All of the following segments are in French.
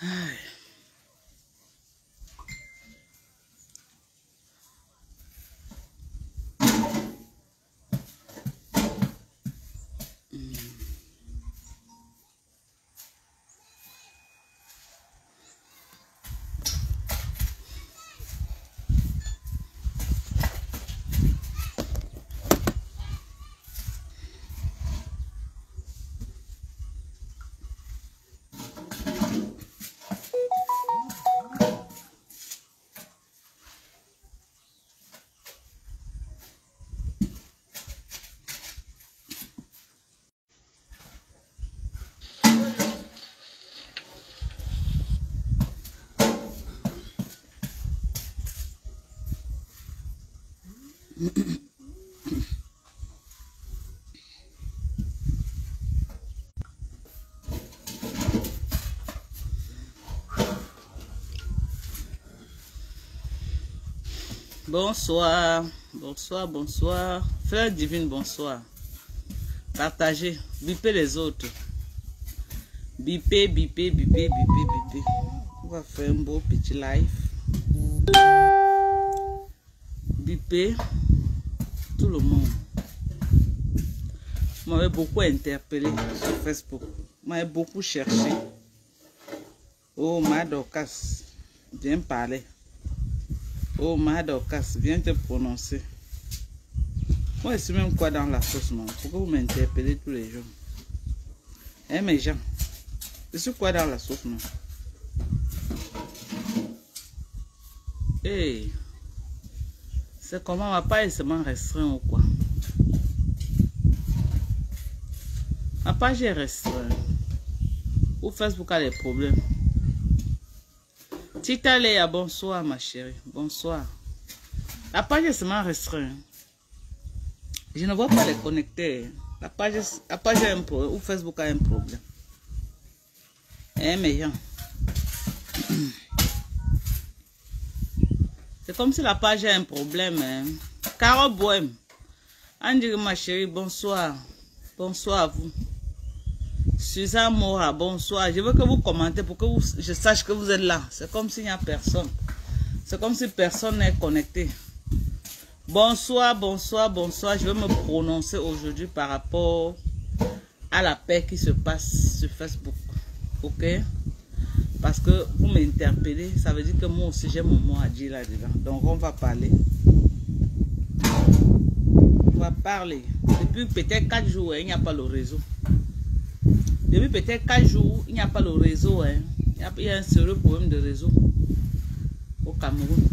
Aïe. Bonsoir, bonsoir, bonsoir. Frère divine, bonsoir. Partagez, bipez les autres. Bipez, bipez, bipez, bipez, bipez. On va faire un beau petit live. Bipez tout le monde. Vous m'avez beaucoup interpellé sur Facebook. Vous m'avez beaucoup cherché. Oh, Madokas, viens parler. Oh, Madokas, viens te prononcer. Moi, je suis même quoi dans la sauce, non? Pourquoi vous m'interpellez tous les jours? Hein, mes gens? Je suis quoi dans la sauce, non? Hey, c'est comment ma page est seulement restreint ou quoi? Ma page est restreinte. Ou Facebook a des problèmes. Tita Léa, bonsoir ma chérie. Bonsoir. La page est seulement restreinte. Je ne vois pas les connecter. La page a un problème. Ou Facebook a un problème. Eh, mes gens. C'est comme si la page a un problème. Hein. Caro Bohème. Andy, ma chérie, bonsoir. Bonsoir à vous. Suzanne Mora, bonsoir. Je veux que vous commentez pour que je sache que vous êtes là. C'est comme s'il n'y a personne. C'est comme si personne n'est connecté. Bonsoir, bonsoir, bonsoir. Je vais me prononcer aujourd'hui par rapport à la paix qui se passe sur Facebook. Ok? Parce que vous m'interpellez, ça veut dire que moi aussi j'ai mon mot à dire là-dedans. Donc on va parler. On va parler. Depuis peut-être 4 jours, il n'y a pas le réseau. Depuis peut-être 4 jours, il n'y a pas le réseau. Hein. Il y a un sérieux problème de réseau au Cameroun.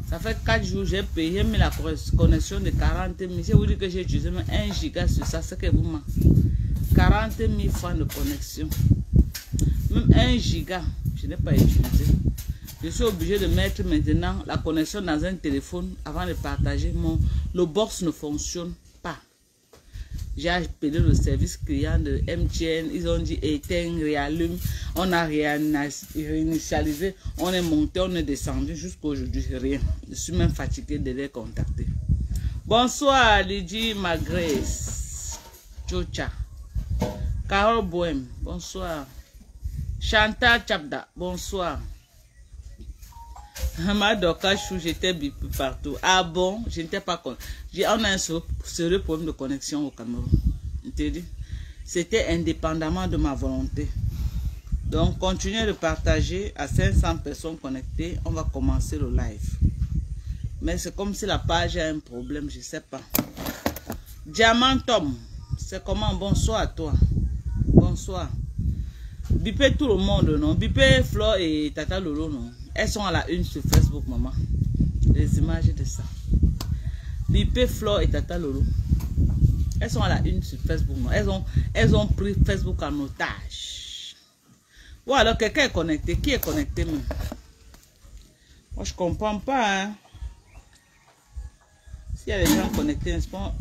Ça fait 4 jours, j'ai payé mis la connexion de 40 000. Si vous dites que j'ai utilisé 1 giga sur ça, c'est que vous manquez. 40 000 francs de connexion. Même 1 giga, je n'ai pas utilisé. Je suis obligé de mettre maintenant la connexion dans un téléphone avant de partager. Le box ne fonctionne pas. J'ai appelé le service client de MTN. Ils ont dit éteins, réallume. On a réinitialisé. On est monté, on est descendu jusqu'à aujourd'hui. Rien. Je suis même fatigué de les contacter. Bonsoir Lydie Magrès. Chocha. Carole Bohème. Bonsoir. Chantal Chapda. Bonsoir. Madoka Chou, j'étais bipé partout. Ah bon, je n'étais pas con. On a un sérieux problème de connexion au Cameroun. C'était indépendamment de ma volonté. Donc, continuez de partager à 500 personnes connectées. On va commencer le live. Mais c'est comme si la page a un problème, je ne sais pas. Diamant Tom, c'est comment? Bonsoir à toi. Bonsoir. Bipé tout le monde, non? Bipé Flo et Tata Lolo, non? Elles sont à la une sur Facebook, maman. Les images de ça. Bipé Flo et Tata Lolo. Elles sont à la une sur Facebook, non? Elles ont pris Facebook en otage. Ou alors quelqu'un est connecté. Qui est connecté même? Moi, je comprends pas, hein? S'il y a des gens connectés, n'est-ce pas?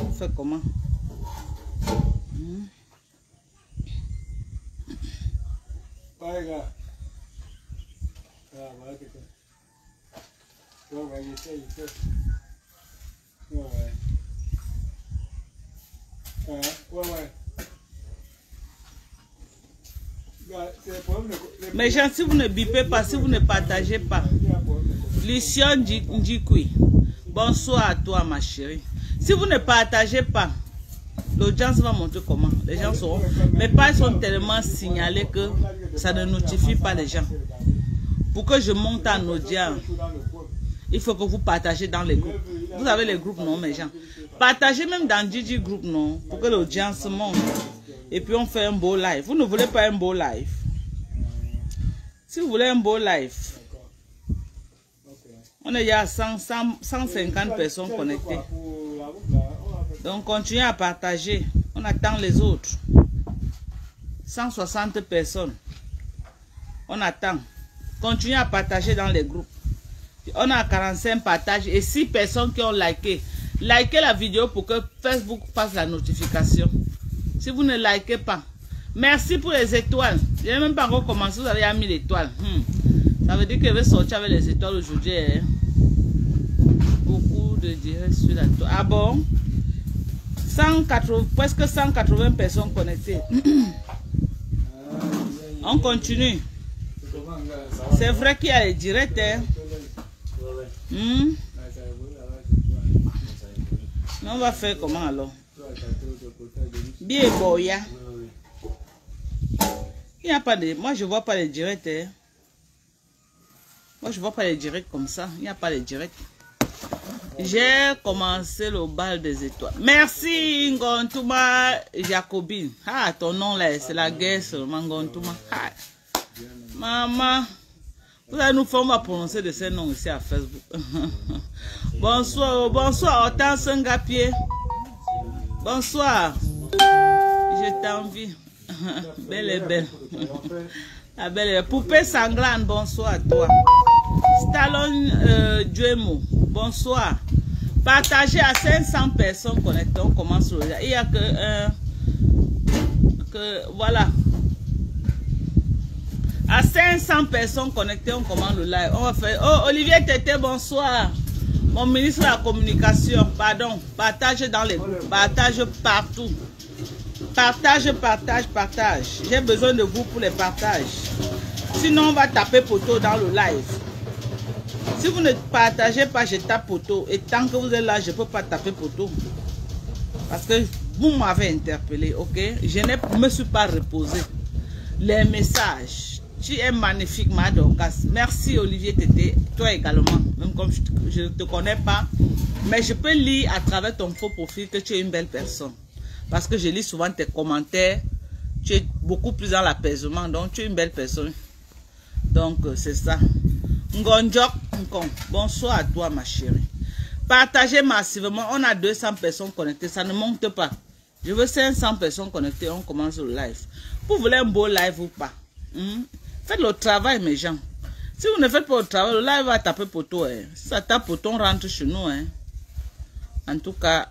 On fait comment? Mes gens, si vous ne bipez pas, si vous ne partagez pas. Lucien Ndjikoui, bonsoir à toi ma chérie. Si vous ne partagez pas, l'audience va monter comment? Les gens sauront. Mes pages sont tellement signalées que ça ne notifie pas les gens. Pour que je monte en audience, il faut que vous partagez dans les groupes. Vous avez les groupes, non, mes gens? Partagez même dans Gigi Group, non? Pour que l'audience monte. Et puis on fait un beau live. Vous ne voulez pas un beau live? Si vous voulez un beau live, on est il y a 150 personnes connectées. Donc continuez à partager. On attend les autres. 160 personnes. On attend. Continuez à partager dans les groupes. On a 45 partages et 6 personnes qui ont liké. Likez la vidéo pour que Facebook fasse la notification. Si vous ne likez pas. Merci pour les étoiles. Je n'ai même pas encore commencé. Vous avez mis l'étoile. Ça veut dire que je vais sortir avec les étoiles aujourd'hui. Hein? Beaucoup de directs sur la toile. Ah bon? 180, presque 180 personnes connectées. On continue. C'est vrai qu'il y a les directs. Hein? Mais on va faire comment alors? Bien boya. Il n'y a pas de... Moi, je ne vois pas les directs. Hein. Moi, je ne vois pas les directs comme ça. Il n'y a pas les directs. J'ai commencé le bal des étoiles. Merci, Ngontuma Jacobine. Ah, ton nom là, c'est la guerre seulement, Ngontuma. Ah. Maman, vous allez nous faire, on va prononcer de ces noms ici à Facebook. Bonsoir, bonsoir, Hortense Ngapier. Bonsoir. Je t'envie. Belle et belle. La belle et belle. Poupée sanglante, bonsoir à toi. Stallone Duemo, bonsoir. Partagez à 500 personnes connectées. On commence le live. Il n'y a que voilà. À 500 personnes connectées, on commence le live. On va faire. Oh, Olivier Tété, bonsoir. Mon ministre de la communication, pardon. Partage dans les groupes. Partage partout. Partage, partage, partage. J'ai besoin de vous pour les partages. Sinon, on va taper poteau dans le live. Si vous ne partagez pas, je tape poteau. Et tant que vous êtes là, je ne peux pas taper poteau. Parce que vous m'avez interpellé, ok? Je ne me suis pas reposé. Les messages. Tu es magnifique, ma Dorcas. Merci, Olivier Tété. Toi également. Même comme je ne te connais pas. Mais je peux lire à travers ton faux profil que tu es une belle personne. Parce que je lis souvent tes commentaires. Tu es beaucoup plus dans l'apaisement. Donc, tu es une belle personne. Donc, c'est ça. Ngonjok, bonsoir à toi, ma chérie. Partagez massivement. On a 200 personnes connectées. Ça ne monte pas. Je veux 500 personnes connectées. On commence le live. Vous voulez un beau live ou pas? Faites le travail, mes gens. Si vous ne faites pas le travail, le live va taper poteau. Hein. Si ça tape poteau, on rentre chez nous. Hein. En tout cas...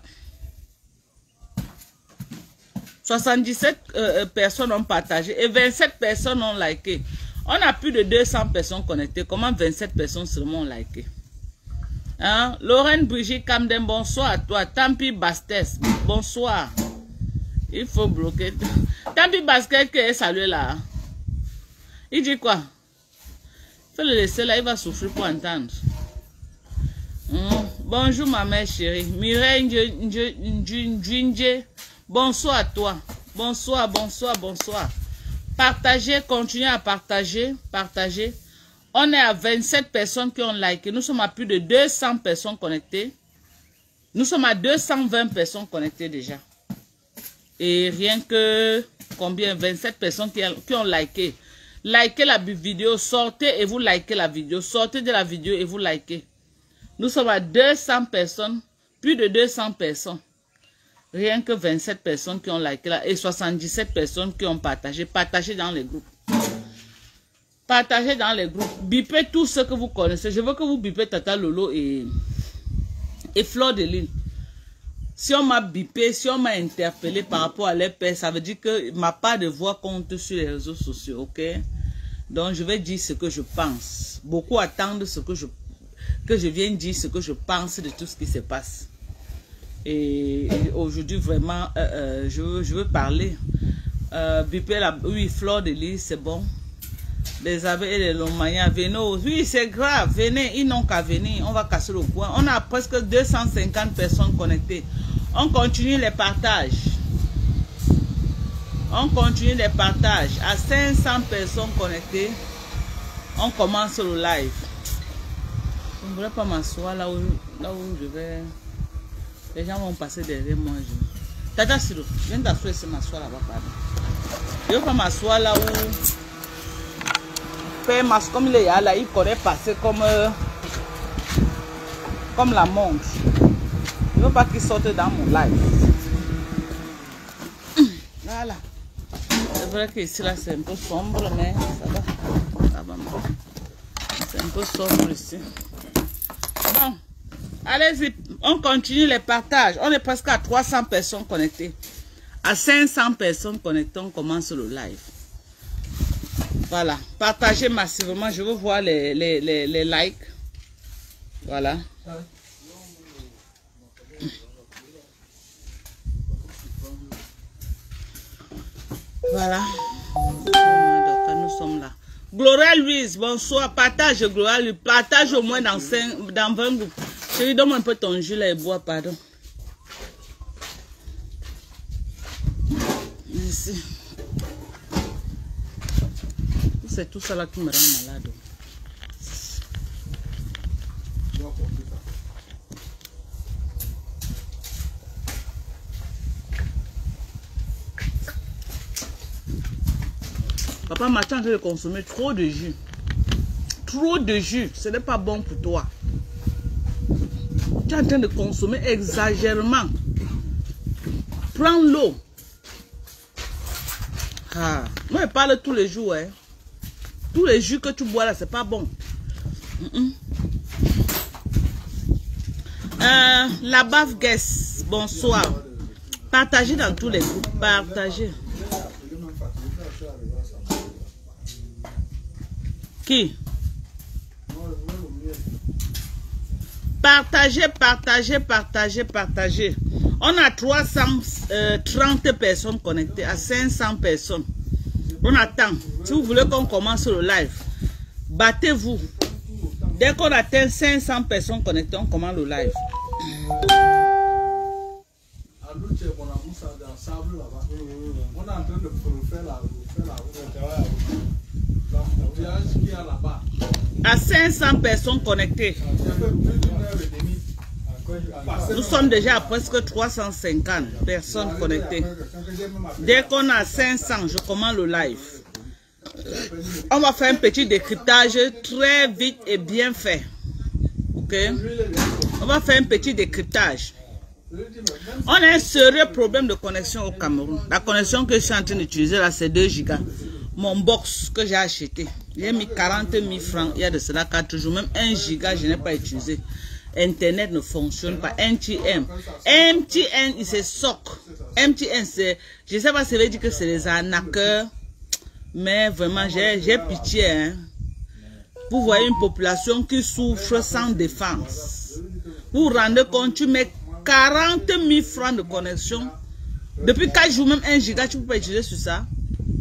77 personnes ont partagé et 27 personnes ont liké. On a plus de 200 personnes connectées. Comment 27 personnes seulement ont liké? Hein? Lorraine Brigitte Camden, bonsoir à toi. Tampi Bastes, bonsoir. Il faut bloquer. Tampi Basket qui est salué là. Il dit quoi? Faut le laisser là, il va souffrir pour entendre. Bonjour ma mère chérie. Mireille Ndjinje. Bonsoir à toi. Bonsoir, bonsoir, bonsoir. Partagez, continuez à partager. Partagez. On est à 27 personnes qui ont liké. Nous sommes à plus de 200 personnes connectées. Nous sommes à 220 personnes connectées déjà. Et rien que combien? 27 personnes qui ont liké. Likez la vidéo, sortez et vous likez la vidéo. Sortez de la vidéo et vous likez. Nous sommes à 200 personnes. Plus de 200 personnes. Rien que 27 personnes qui ont liké là et 77 personnes qui ont partagé. Partagez dans les groupes. Partagez dans les groupes. Bipez tout ce que vous connaissez. Je veux que vous bipez Tata Lolo et Fleur de Lune. Si on m'a bipé, si on m'a interpellé par rapport à l'épée, ça veut dire que ma part de voix compte sur les réseaux sociaux, ok? Donc je vais dire ce que je pense. Beaucoup attendent ce que je viens dire, ce que je pense de tout ce qui se passe. Et aujourd'hui, vraiment, je veux parler. Bipé la... Oui, fleur de lys, c'est bon. Les abeilles et les lomanias, venez. Oui, c'est grave. Venez, ils n'ont qu'à venir. On va casser le coin. On a presque 250 personnes connectées. On continue les partages. On continue les partages. À 500 personnes connectées, on commence le live. Je ne voudrais pas m'asseoir là où je vais. Les gens vont passer derrière moi. Tata Siro, viens t'asseoir et m'asseoir là-bas. Je ne veux pas m'asseoir là où. Comme il est là, il connaît passer comme la montre. Je ne veux pas qu'il sorte dans mon live. Voilà. C'est vrai que ici là c'est un peu sombre, mais ça va. Ça va. C'est un peu sombre ici. Bon, allez-y, on continue les partages. On est presque à 300 personnes connectées. À 500 personnes connectées, on commence le live. Voilà, partagez massivement. Je veux voir les likes. Voilà. Voilà. Nous sommes là. Gloria Louise, bonsoir. Partage Gloria Louise. Partage au moins dans 20 groupes. Chérie, donne-moi un peu ton jus là et bois, pardon. Merci. C'est tout ça là qui me rend malade. Papa m'a en train de consommer trop de jus. Trop de jus, ce n'est pas bon pour toi. Tu es en train de consommer exagérément. Prends l'eau. Ah, moi je parle tous les jours. Hein. Tous les jus que tu bois là, c'est pas bon. La baffe guest, bonsoir. Partagez dans tous les groupes. Partagez. Qui? Partagez, partagez, partagez, partagez. On a 330 personnes connectées à 500 personnes. On attend. Si vous voulez qu'on commence le live, battez-vous. Dès qu'on atteint 500 personnes connectées, on commence le live. On est en train de faire la à 500 personnes connectées. Nous sommes déjà à presque 350 personnes connectées. Dès qu'on a 500, je commence le live. On va faire un petit décryptage très vite et bien fait. Ok? On va faire un petit décryptage. On a un sérieux problème de connexion au Cameroun. La connexion que je suis en train d'utiliser là, c'est 2 gigas. Mon box que j'ai acheté, j'ai mis 40 000 francs. Il y a de cela 4 jours. Même 1 giga, je n'ai pas utilisé. Internet ne fonctionne pas. MTN. MTN, il se soque. MTN, c'est... Je ne sais pas si ça veut dire que c'est les arnaqueurs. Mais vraiment, j'ai pitié. Hein. Vous voyez une population qui souffre sans défense. Vous vous rendez compte, tu mets 40 000 francs de connexion. Depuis 4 jours, même 1 giga, tu ne peux pas utiliser sur ça.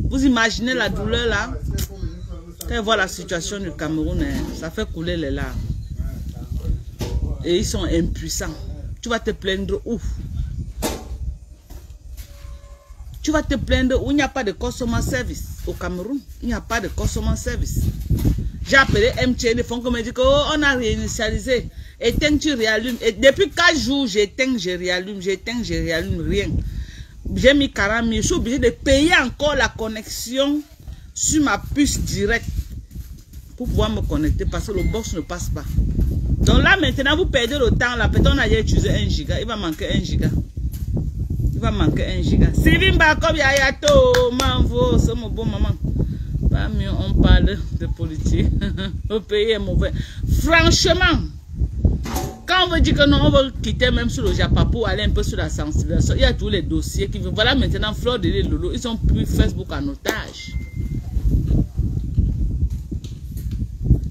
Vous imaginez la douleur là. Quand on voit la situation du Cameroun, hein, ça fait couler les larmes. Et ils sont impuissants. Tu vas te plaindre où? Tu vas te plaindre où il n'y a pas de customer service au Cameroun. Il n'y a pas de customer service. J'ai appelé MTN, ils font comme ils disent qu'on a réinitialisé. Éteins, tu réallumes. Et depuis 4 jours, j'éteins, je réallume, j'éteins, je réallume, rien. J'ai mis 40 000. Je suis obligé de payer encore la connexion sur ma puce directe pour pouvoir me connecter parce que le box ne passe pas. Donc là, maintenant, vous perdez le temps. Là, peut-être on a déjà utilisé 1 giga. Il va manquer 1 giga. Il va manquer 1 giga. Sylvie comme Yayato, Manvo, c'est mon bon maman. Pas mieux, on parle de politique. Le pays est mauvais. Franchement, quand on veut dire que non, on veut quitter même sur le Japon pour aller un peu sur la sensibilisation, il y a tous les dossiers qui veulent. Voilà maintenant, Fleur de Lolo, ils ont pris Facebook en otage.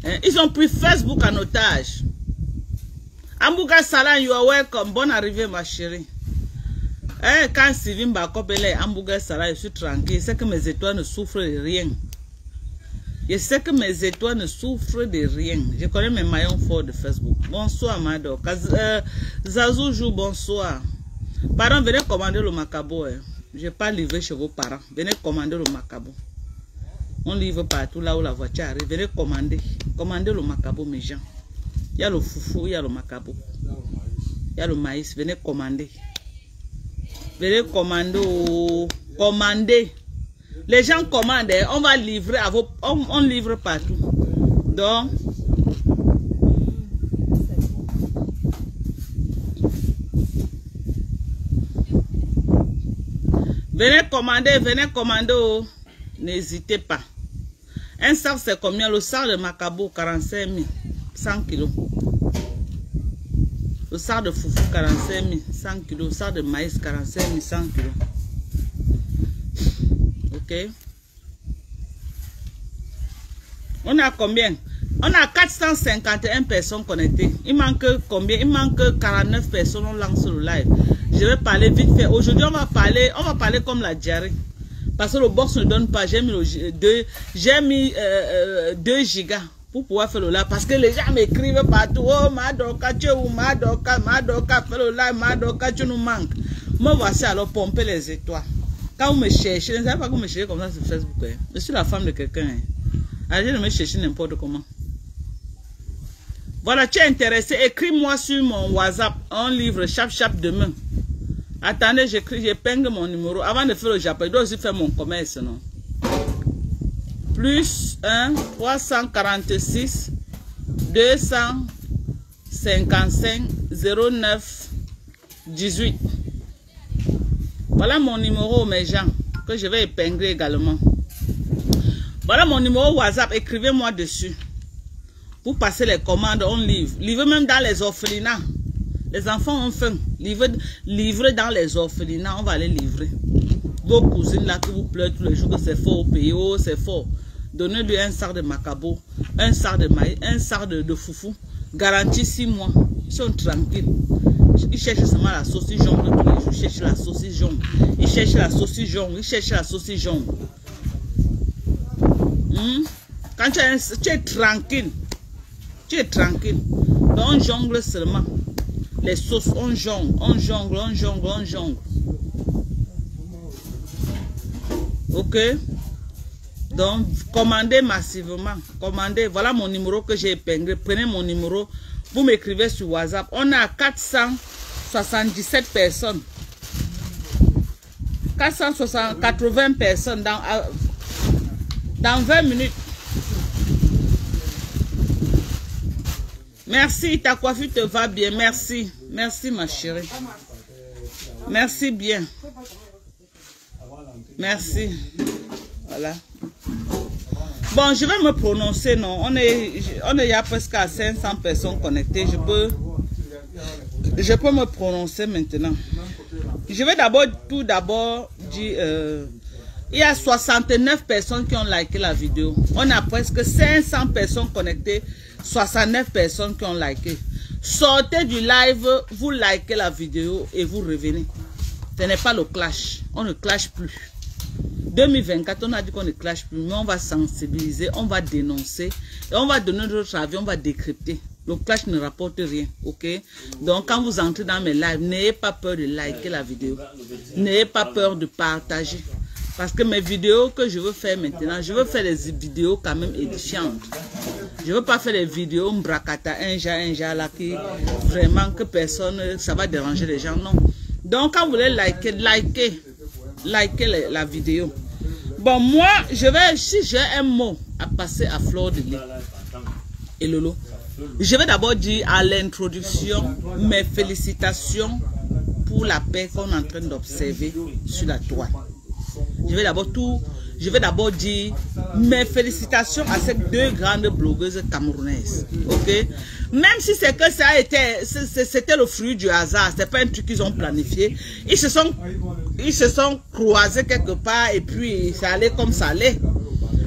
Hein? Ils ont pris Facebook en otage. Ambouka Salam, you are welcome. Bonne arrivée, ma chérie. Quand Sylvie Mbakop est hamburger salade, je suis tranquille. C'est que mes étoiles ne souffrent de rien. Je sais que mes étoiles ne souffrent de rien. Je connais mes maillons forts de Facebook. Bonsoir, Mado. Zazou joue, bonsoir. Pardon, venez commander le macabo. Je n'ai pas livré chez vos parents. Venez commander le macabo. On livre partout là où la voiture arrive. Venez commander. Commandez le macabo, mes gens. Il y a le foufou, il y a le macabo. Il y a le maïs. Venez commander. Venez commander. Commandez. Les gens commandent, on va livrer à vos... On livre partout. Donc... Venez commander. Oh. N'hésitez pas. Un sac, c'est combien? Le sac de macabo, 45 000. 100 kilos. Le sac de foufou, 45 000. 100 kilos. Le sac de maïs, 45 000. 100 kilos. Ok. On a combien? On a 451 personnes connectées. Il manque combien? Il manque 49 personnes. On lance le live. Je vais parler vite fait. Aujourd'hui, on va parler comme la diarrhée. Parce que le box ne donne pas. J'ai mis 2 gigas pour pouvoir faire le live. Parce que les gens m'écrivent partout. Oh, Madoka, tu es où? Madoka, fais le live. Madoka, tu nous manques. Me voici alors pomper les étoiles. Quand vous me cherchez, ne savez pas que vous me cherchez comme ça sur Facebook. Hein. Je suis la femme de quelqu'un. Hein. Arrêtez de me chercher n'importe comment. Voilà, tu es intéressé, écris-moi sur mon WhatsApp un livre, chap demain. Attendez, j'épingle mon numéro. Avant de faire le Japon, je dois aussi faire mon commerce, non? Plus 1 346 255 09 18. Voilà mon numéro, mes gens, que je vais épingler également. Voilà mon numéro WhatsApp, écrivez-moi dessus. Vous passez les commandes, on livre. Livre même dans les orphelinats. Les enfants ont faim. Livrer dans les orphelinats, on va les livrer. Vos cousines là qui vous pleurent tous les jours que c'est fort au pays, oh c'est fort. Donnez-lui un sac de macabo, un sac de maïs, un sac de foufou. Garantie 6 mois. Ils sont tranquilles. Ils cherchent seulement la saucisse jaune tous les jours. Ils cherchent la saucisse jaune. Ils cherchent la saucisse jaune. Ils cherchent la saucisse jaune. Quand tu es tranquille. Tu es tranquille. Donc on jongle seulement. Les sauces, on jongle. Ok. Donc, commandez massivement. Commandez. Voilà mon numéro que j'ai épinglé. Prenez mon numéro. Vous m'écrivez sur WhatsApp. On a 477 personnes. 480 personnes dans 20 minutes. Merci, ta coiffure te va bien. Merci. Merci, ma chérie. Merci bien. Merci. Voilà. Bon, je vais me prononcer, non. On est il y a presque à 500 personnes connectées. Je peux me prononcer maintenant. Je vais tout d'abord dire... il y a 69 personnes qui ont liké la vidéo. On a presque 500 personnes connectées. 69 personnes qui ont liké. Sortez du live, vous likez la vidéo et vous revenez. Ce n'est pas le clash. On ne clash plus. 2024, on a dit qu'on ne clash plus, mais on va sensibiliser, on va dénoncer, et on va donner notre avis, on va décrypter. Le clash ne rapporte rien, ok? Donc, quand vous entrez dans mes lives, n'ayez pas peur de liker la vidéo. N'ayez pas peur de partager. Parce que mes vidéos que je veux faire maintenant, je veux faire des vidéos quand même édifiantes. Je ne veux pas faire des vidéos mbrakata, un jar là, qui vraiment que personne, ça va déranger les gens, non. Donc, quand vous voulez likez la vidéo. Bon, moi, si j'ai un mot à passer à Fleur de Lys et Lolo, je vais d'abord dire à l'introduction mes félicitations pour la paix qu'on est en train d'observer sur la toile. Je vais d'abord dire mes félicitations à ces 2 grandes blogueuses camerounaises. Ok? Même si c'est que c'était le fruit du hasard, c'est pas un truc qu'ils ont planifié. Ils se sont croisés quelque part et puis ça allait comme ça allait.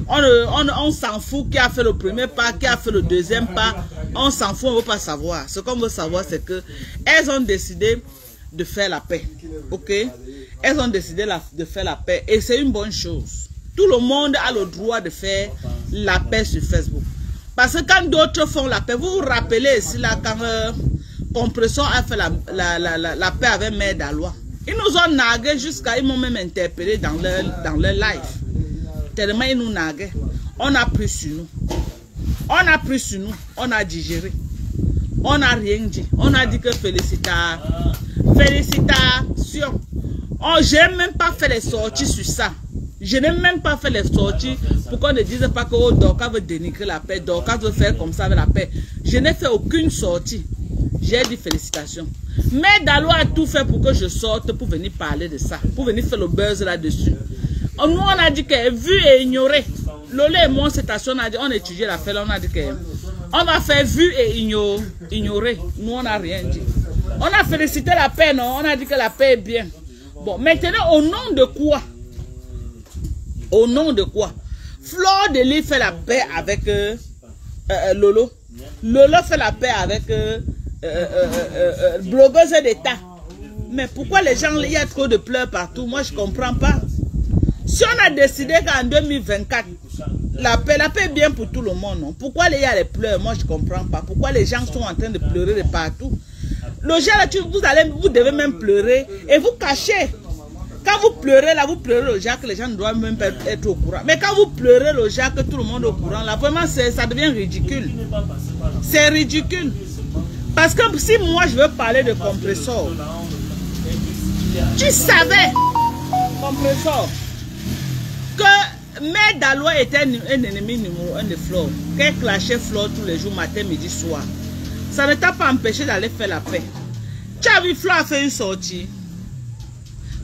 On s'en fout qui a fait le premier pas, qui a fait le deuxième pas. On s'en fout, on ne veut pas savoir. Ce qu'on veut savoir, c'est que elles ont décidé de faire la paix. Ok? elles ont décidé de faire la paix. Et c'est une bonne chose. Tout le monde a le droit de faire la paix sur Facebook. Parce que quand d'autres font la paix, vous vous rappelez ici là, quand Compression a fait la paix avec Mère Dalois. Ils nous ont nagué jusqu'à, ils m'ont même interpellé dans leur live. Tellement ils nous naguaient. On a pris sur nous. On a pris sur nous. On a digéré. On n'a rien dit. On a dit que félicitations. Oh, j'ai même pas fait les sorties sur ça. Je n'ai même pas fait les sorties pour qu'on ne dise pas que oh, Dorcas veut dénigrer la paix. Dorcas veut faire comme ça avec la paix. Je n'ai fait aucune sortie. J'ai dit félicitations. Mais Dalo a tout fait pour que je sorte pour venir parler de ça. Pour venir faire le buzz là-dessus. Nous, on a dit que vu et ignoré. Lolo et moi, cette station, on a étudié l'affaire. On a dit que on va faire vu et ignorer. Nous, on n'a rien dit. On a félicité la paix, non? On a dit que la paix est bien. Bon, maintenant, au nom de quoi? Au nom de quoi? Fleur de Lys fait la paix avec Lolo. Lolo fait la paix avec blogueuse d'État. Mais pourquoi les gens, il y a trop de pleurs partout? Moi, je ne comprends pas. Si on a décidé qu'en 2024, la paix est bien pour tout le monde, non? Pourquoi il y a les pleurs? Moi, je ne comprends pas. Pourquoi les gens sont en train de pleurer de partout? Le genre, vous devez même pleurer et vous cachez. Quand vous pleurez, là, vous pleurez le genre que les gens ne doivent même pas être au courant. Mais quand vous pleurez le genre que tout le monde est au courant, là, vraiment, ça devient ridicule. C'est ridicule. Parce que si moi, je veux parler de Compressor, tu savais, Compressor, que Mère Dalois était un ennemi numéro 1 de Flore, qu'elle clashait Flore tous les jours, matin, midi, soir. Ça ne t'a pas empêché d'aller faire la paix. Tu as vu, Flore a fait une sortie.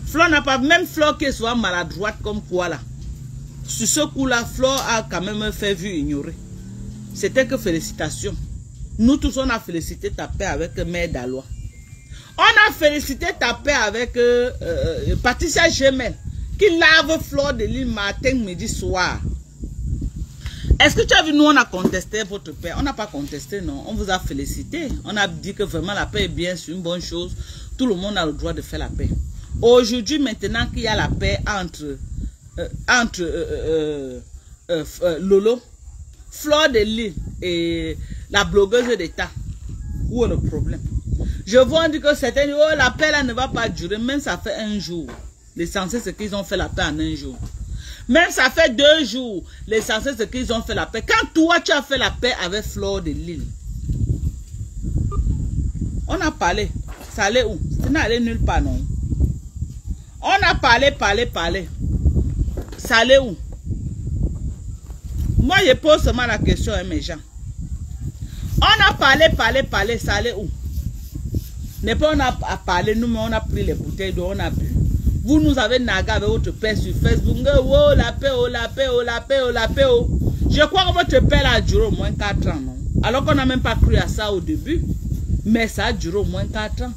Flore n'a pas, même Flore qui soit maladroite comme quoi là. Sur ce coup-là, Flore a quand même fait vu ignorer. C'était que félicitations. Nous tous, on a félicité ta paix avec Mère Dalois. On a félicité ta paix avec Patricia Gemel, qui lave Fleur de Lys matin, midi, soir. Est-ce que tu as vu, nous, on a contesté votre paix? On n'a pas contesté, non. On vous a félicité. On a dit que vraiment la paix est bien, c'est une bonne chose. Tout le monde a le droit de faire la paix. Aujourd'hui, maintenant qu'il y a la paix entre Lolo, Fleur de Lys et la blogueuse d'État, où est le problème? Je vois dire que certains disent, oh, la paix là ne va pas durer, même ça fait un jour. L'essentiel c'est qu'ils ont fait la paix en un jour. Même ça fait 2 jours, l'essentiel c'est qu'ils ont fait la paix. Quand toi tu as fait la paix avec Fleur de Lys, on a parlé, ça allait où? Ça n'allait nulle part, non? On a parlé. Ça allait où? Moi, je pose seulement la question à mes gens. On a parlé, ça allait où? N'est pas on a parlé, nous, mais on a pris les bouteilles d'eau, on a bu. Vous nous avez nagué avec votre paix sur Facebook. Oh, la paix, oh, la paix, oh, la paix, oh, la paix, oh. Je crois que votre paix a duré au moins 4 ans, non? Alors qu'on n'a même pas cru à ça au début. Mais ça a duré au moins 4 ans.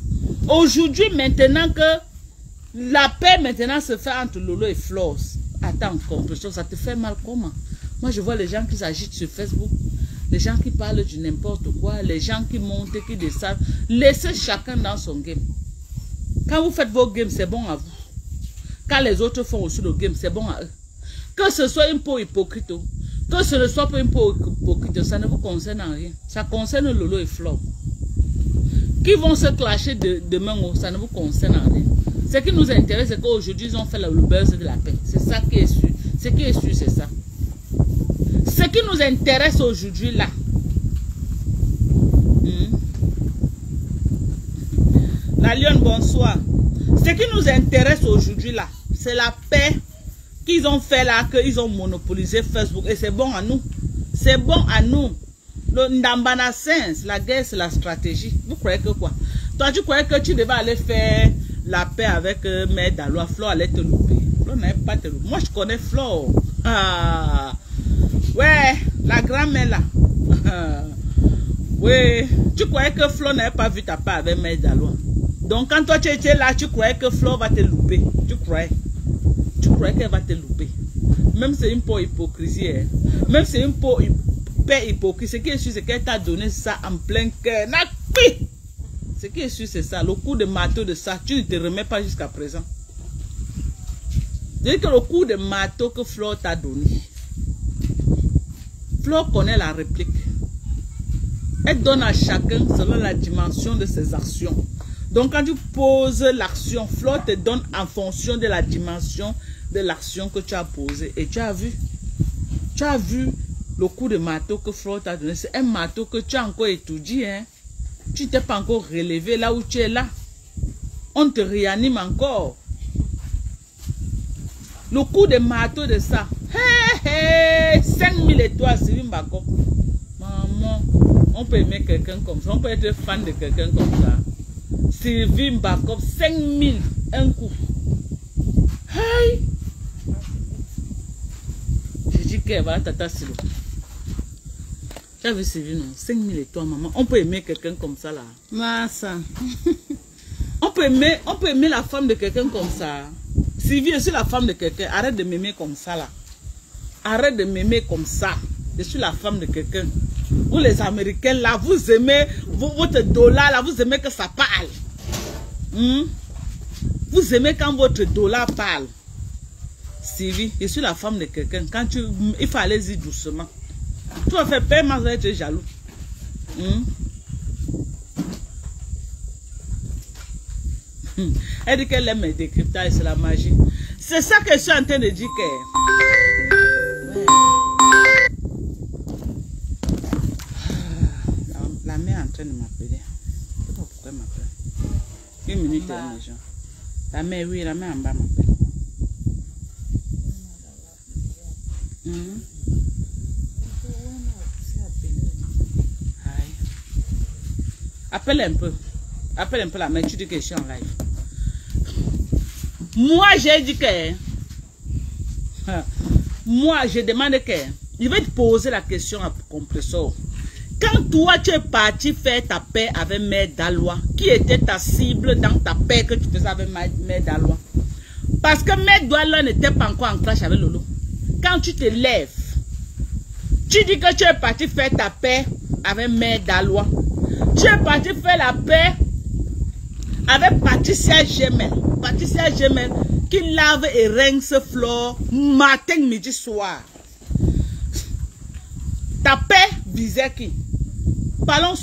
Aujourd'hui, maintenant que la paix maintenant se fait entre Lolo et Flore. Attends, Compression, ça te fait mal comment? Moi, je vois les gens qui s'agitent sur Facebook. Les gens qui parlent du n'importe quoi. Les gens qui montent, qui descendent. Laissez chacun dans son game. Quand vous faites vos games, c'est bon à vous. Quand les autres font aussi le game, c'est bon à eux. Que ce soit un peu hypocrite, que ce ne soit pas un peu hypocrite, ça ne vous concerne en rien. Ça concerne Lolo et Flore. Qui vont se clasher demain, ça ne vous concerne en rien. Ce qui nous intéresse, c'est qu'aujourd'hui, ils ont fait le buzz de la paix. C'est ça qui est sûr. Ce qui est sûr, c'est ça. Ce qui nous intéresse aujourd'hui, là. La Lionne, bonsoir. Ce qui nous intéresse aujourd'hui, là, c'est la paix qu'ils ont fait là, qu'ils ont monopolisé Facebook. Et c'est bon à nous. C'est bon à nous. Le Ndambana Sens, la guerre, c'est la stratégie. Vous croyez que quoi? Toi, tu croyais que tu devais aller faire la paix avec Mère Dalois? Flore allait te louper. Flore n'allait pas te louper. Moi, je connais Flore. Ah. Ouais, la grand-mère là. Oui, tu croyais que Flore n'avait pas vu ta paix avec Mère Dalois. Donc, quand toi tu étais là, tu croyais que Flore va te louper. Tu croyais. Tu croyais qu'elle va te louper. Même c'est une peu hypocrisie. Hein. Même c'est une peu hypocrisie. Ce qui est sûr, c'est qu'elle t'a donné ça en plein cœur. Ce qui est sûr, c'est ça. Le coup de marteau de ça, tu ne te remets pas jusqu'à présent. C'est que le coup de marteau que Flore t'a donné, Flore connaît la réplique. Elle donne à chacun selon la dimension de ses actions. Donc quand tu poses l'action, Flore te donne en fonction de la dimension de l'action que tu as posée. Et tu as vu le coup de marteau que Flore t'a donné. C'est un marteau que tu as encore étudié. Hein? Tu t'es pas encore relevé là où tu es là. On te réanime encore. Le coup de marteau de ça. Hey, hey, 5000 étoiles, c'est une bacoque. Maman, on peut aimer quelqu'un comme ça. On peut être fan de quelqu'un comme ça. Sylvie Mbakov, 5000, un coup. Hey! Je dis qu'elle va tata Silo. Tu as vu Sylvie, non? 5000 étoiles, maman. On peut aimer quelqu'un comme ça, là. Massa. On peut aimer la femme de quelqu'un comme ça. Sylvie, je suis la femme de quelqu'un. Arrête de m'aimer comme ça, là. Arrête de m'aimer comme ça. Je suis la femme de quelqu'un. Vous, les Américains, là, vous aimez votre dollar, là, vous aimez que ça parle. Vous aimez quand votre dollar parle. Sylvie, je suis la femme de quelqu'un. Quand il faut aller y doucement. Tu vas faire peur, mais tu es jaloux. Elle dit qu'elle aime mes décryptages, c'est la magie. C'est ça que je suis en train de dire que... La mère est en train de m'appeler. Je ne sais pas pourquoi elle m'appelle. 1 minute et les gens. La mère, oui, la mère en bas m'appelle. Appelle un peu. Appelle un peu la mère, tu dis que je suis en live. Moi, j'ai dit que... Moi, je demande que... Je vais te poser la question à compresseur. Quand toi, tu es parti faire ta paix avec Mère Dalois, qui était ta cible dans ta paix que tu faisais avec Mère Dalois? Parce que Mère Dalois n'était pas encore en clash avec Lolo. Quand tu te lèves, tu dis que tu es parti faire ta paix avec Mère Dalois. Tu es parti faire la paix avec Patricia Gemel. Patricia Gemel qui lave et rince Flore matin, midi, soir. Ta paix visait qui? Parlons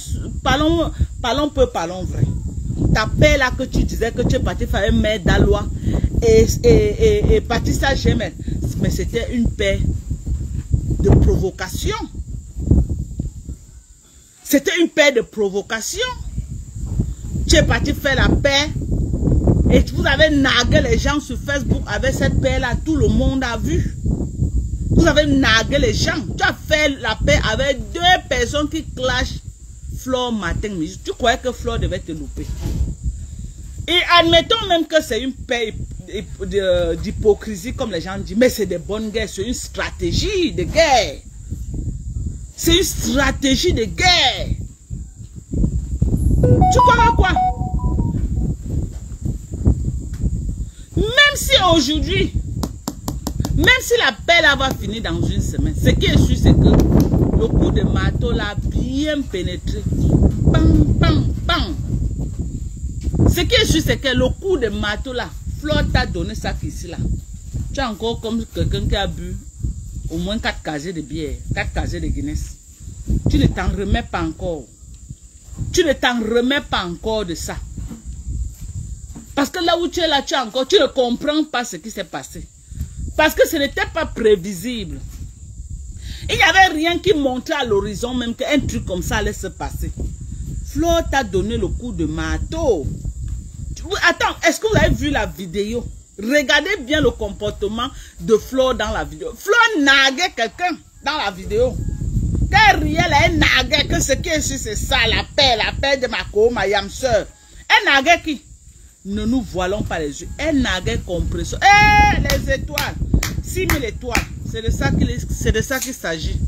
peu, parlons vrai. Ta paix là que tu disais que tu es parti faire avec Mère Dalois et Patricia Gemel. Mais c'était une paix de provocation. C'était une paix de provocation. Tu es parti faire la paix et vous avez nargué les gens sur Facebook avec cette paix là. Tout le monde a vu. Vous avez nargué les gens. Tu as fait la paix avec 2 personnes qui clashent Flore matin midi. Tu croyais que Flore devait te louper. Et admettons même que c'est une paix d'hypocrisie comme les gens disent. Mais c'est des bonnes guerres. C'est une stratégie de guerre. C'est une stratégie de guerre. Tu comprends quoi? Même si aujourd'hui, même si la paix là va finir dans une semaine, ce qui est sûr, c'est que le coup de marteau l'a bien pénétré. Bam, bam, bam. Ce qui est sûr, c'est que le coup de marteau là, Flore t'a donné ça ici là. Tu es encore comme quelqu'un qui a bu au moins 4 casiers de bière, 4 casiers de Guinness. Tu ne t'en remets pas encore. Tu ne t'en remets pas encore de ça. Parce que là où tu es là, tu ne comprends pas ce qui s'est passé. Parce que ce n'était pas prévisible. Il n'y avait rien qui montrait à l'horizon même qu'un truc comme ça allait se passer. Flore t'a donné le coup de marteau. Attends, est-ce que vous avez vu la vidéo? Regardez bien le comportement de Flore dans la vidéo. Flore narguait quelqu'un dans la vidéo. Derrière, elle narguait que ce qui est sûr, c'est ça, la paix de ma yam-sœur. Elle narguait qui? Ne nous voilons pas les yeux. Elle narguait compression. Eh, les étoiles. 6000 étoiles. C'est de ça qu'il s'agit.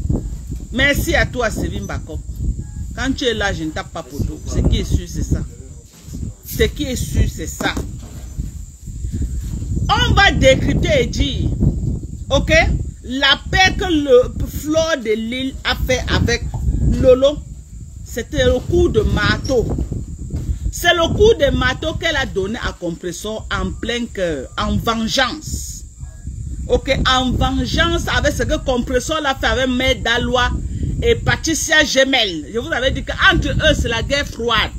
Merci à toi, Sylvie Mbakov. Quand tu es là, je ne tape pas pour toi. Ce qui est sûr, c'est ça. Ce qui est sûr, c'est ça. On va décrypter et dire, ok, la paix que le Flore de Lille a fait avec Lolo, c'était le coup de marteau. C'est le coup de marteau qu'elle a donné à Compressor en plein cœur, en vengeance. Ok, en vengeance avec ce que Compressor l'a fait avec Mère Dalois et Patricia Gemel. Je vous avais dit qu'entre eux, c'est la guerre froide.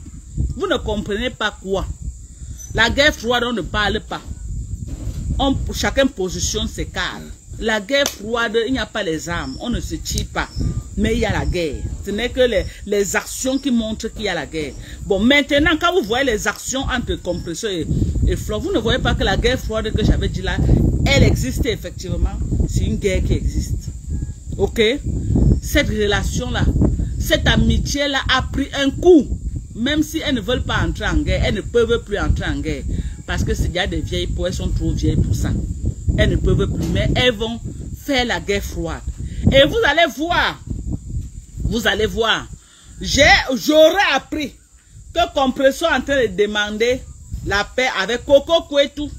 Vous ne comprenez pas quoi. La guerre froide, on ne parle pas. Chacun positionne ses cartes. La guerre froide, il n'y a pas les armes. On ne se tire pas. Mais il y a la guerre. Ce n'est que les actions qui montrent qu'il y a la guerre. Bon, maintenant, quand vous voyez les actions entre Compressor et Flo, vous ne voyez pas que la guerre froide que j'avais dit là, elle existe effectivement. C'est une guerre qui existe. Ok? Cette relation-là, cette amitié-là a pris un coup. Même si elles ne veulent pas entrer en guerre, elles ne peuvent plus entrer en guerre. Parce que s'il y a des vieilles peaux, elles sont trop vieilles pour ça. Elles ne peuvent plus, mais elles vont faire la guerre froide. Et vous allez voir. Vous allez voir. J'aurais appris que Compressor est en train de demander la paix avec Coco Kouetou.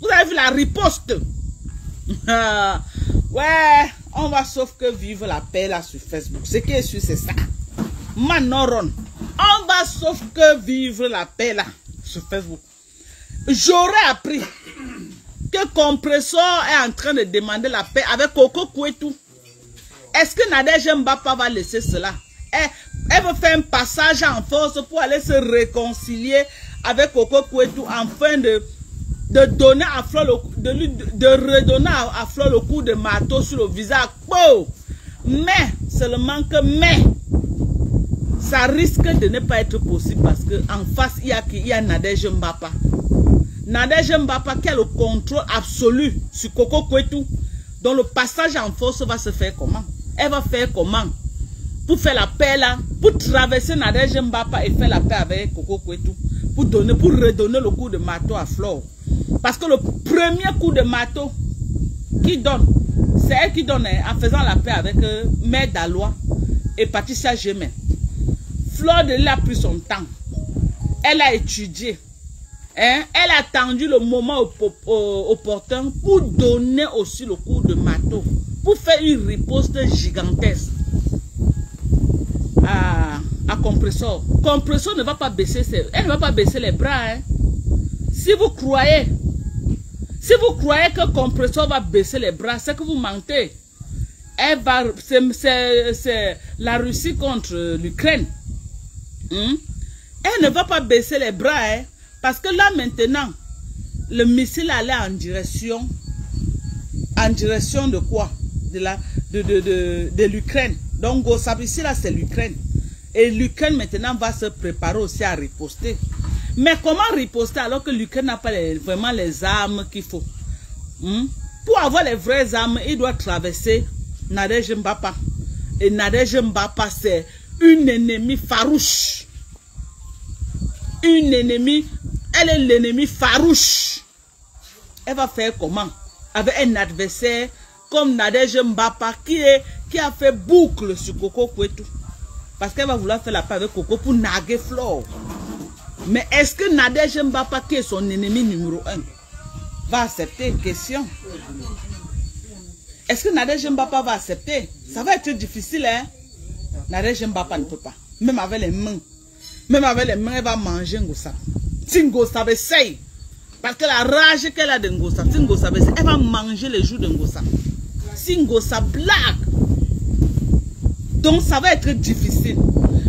Vous avez vu la riposte? Ouais, on va sauf que vivre la paix là sur Facebook. Ce qui est sûr, c'est ça. Manoron. On va sauf que vivre la paix là sur Facebook. J'aurais appris que Compressor est en train de demander la paix avec Coco Kouetou. Est-ce que Nadège Mbapa va laisser cela? Elle veut faire un passage en force pour aller se réconcilier avec Coco Kouetou afin de donner à Flo de redonner à Flo le coup de marteau sur le visage. Oh! Mais, seulement que ça risque de ne pas être possible parce qu'en face, il y a Nadège Mbapa. Nadège Mbapa qui a le contrôle absolu sur Coco Kouetou. Donc le passage en force va se faire comment? Elle va faire comment? Pour faire la paix là, pour traverser Nadège Mbapa et faire la paix avec Coco Kouetou. Pour redonner le coup de marteau à Flore. Parce que le premier coup de marteau qui donne, c'est elle qui donne en faisant la paix avec Mère Dalois et Patricia Gemel. Flore de a pris son temps. Elle a étudié. Hein? Elle a attendu le moment opportun pour donner aussi le coup de marteau. Pour faire une riposte gigantesque à Compressor. Compressor ne va pas baisser elle ne va pas baisser les bras. Hein? Si vous croyez que Compressor va baisser les bras, c'est que vous mentez. C'est la Russie contre l'Ukraine. Elle ne va pas baisser les bras. Hein? Parce que là maintenant, le missile allait en direction de quoi? De l'Ukraine. Donc ici là c'est l'Ukraine. Et l'Ukraine maintenant va se préparer aussi à riposter. Mais comment riposter alors que l'Ukraine n'a pas vraiment les armes qu'il faut? Pour avoir les vraies armes, il doit traverser Nadège Mbapa. Et Nadège Mbapa c'est une ennemie farouche. Une ennemie. Elle est l'ennemi farouche. Elle va faire comment? Avec un adversaire comme Nadège Mbapa qui a fait boucle sur Coco Kouetou. Parce qu'elle va vouloir faire la paix avec Coco pour naguer Flore. Mais est-ce que Nadège Mbapa, qui est son ennemi numéro 1, va accepter une question? Est-ce que Nadège Mbapa va accepter? Ça va être difficile, hein? Nadège Mbapa ne peut pas. Même avec les mains. Même avec les mains, elle va manger Ngoussab. Si Ngoussab essaye, parce que la rage qu'elle a de Ngoussab, si Ngoussab essaye, elle va manger les joues de Ngoussab. Si Ngoussab blague, donc ça va être difficile.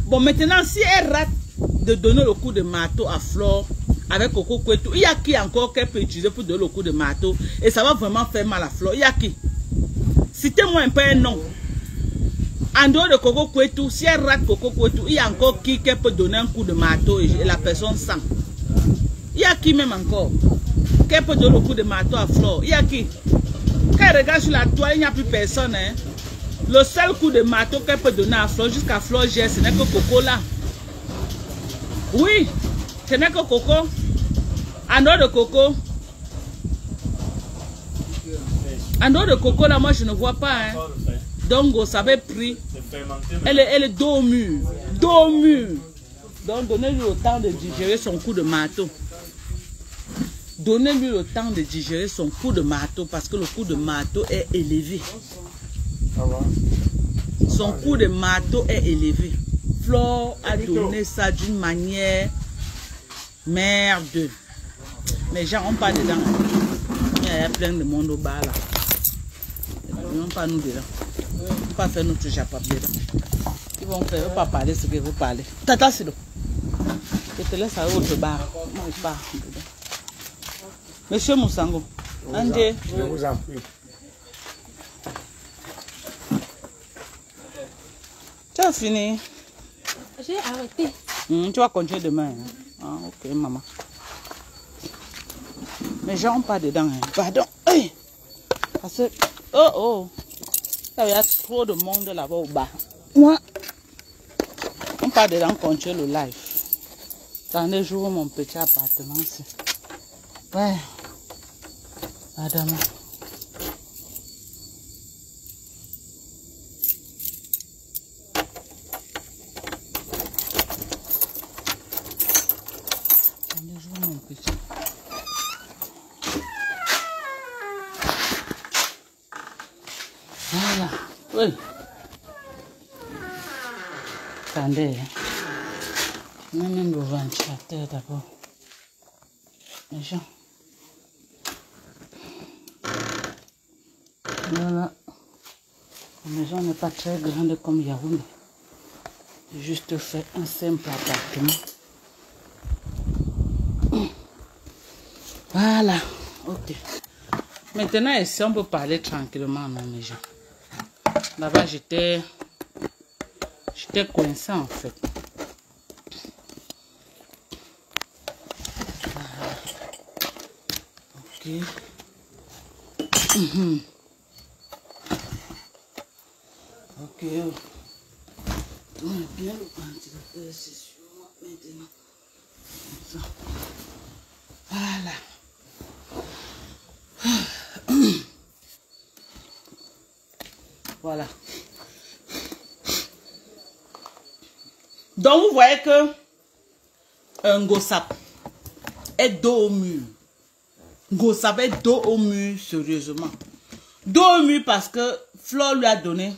Bon, maintenant, si elle rate de donner le coup de marteau à Flore avec Coco Kouetou, il y a qui encore qu'elle peut utiliser pour donner le coup de marteau et ça va vraiment faire mal à Flore? Il y a qui? Citez-moi un peu un nom. En dehors de Coco Kouetou, si elle rate Coco Kouetou, il y a encore qui qu'elle peut donner un coup de marteau et la personne sent. Il y a qui même encore qu'elle peut donner le coup de marteau à Flore? Il y a qui? Quand elle regarde sur la toile, il n'y a plus personne. Hein? Le seul coup de marteau qu'elle peut donner à Flore jusqu'à Flore G, ce n'est que Coco là. Oui, ce n'est que Coco. En dehors de Coco là, moi je ne vois pas. Hein? Donc ça avait pris. Elle est dos au mur. Dos au mur. Donc donnez-lui le temps de digérer son coup de marteau. Donnez-lui le temps de digérer son coup de marteau parce que le coup de marteau est élevé. Son coup de marteau est élevé. Flore a donné ça d'une manière merde. Les gens n'ont pas dedans. Il y a plein de monde au bar là. Ils vont pas nous dedans. Ils vont pas faire notre japap dedans. Ils vont pas parler ce que vous parlez. Tata, c'est l'eau. Je te laisse à l'autre bar. Moi, je pars dedans. Monsieur Moussango. André. Je vous en prie. Tu as fini? J'ai arrêté. Tu vas continuer demain. Hein? Ah, ok, maman. Mais j'en pas dedans. Hein. Pardon. Hey. Parce que... Oh. Il y a trop de monde là-bas au bas. Moi, on part dedans, on continue le live. Attendez, j'ouvre mon petit appartement ici. Ouais. Madame. Attendez, j'ouvre mon petit. Voilà. Oui. Attendez. Même le ventilateur d'abord. Les gens. Voilà. La maison n'est pas très grande comme Yaoundé. J'ai juste fait un simple appartement. Voilà. Ok. Maintenant, ici, on peut parler tranquillement, non, mes gens. Là-bas, j'étais coincé en fait. Voilà. Ok. Ok. On met bien le ventilateur, c'est sur moi maintenant. Comme ça. Voilà. Voilà. Donc vous voyez que un gossap est dos au mur. Gossap est dos au mur, sérieusement. Dos au mur parce que Flore lui a donné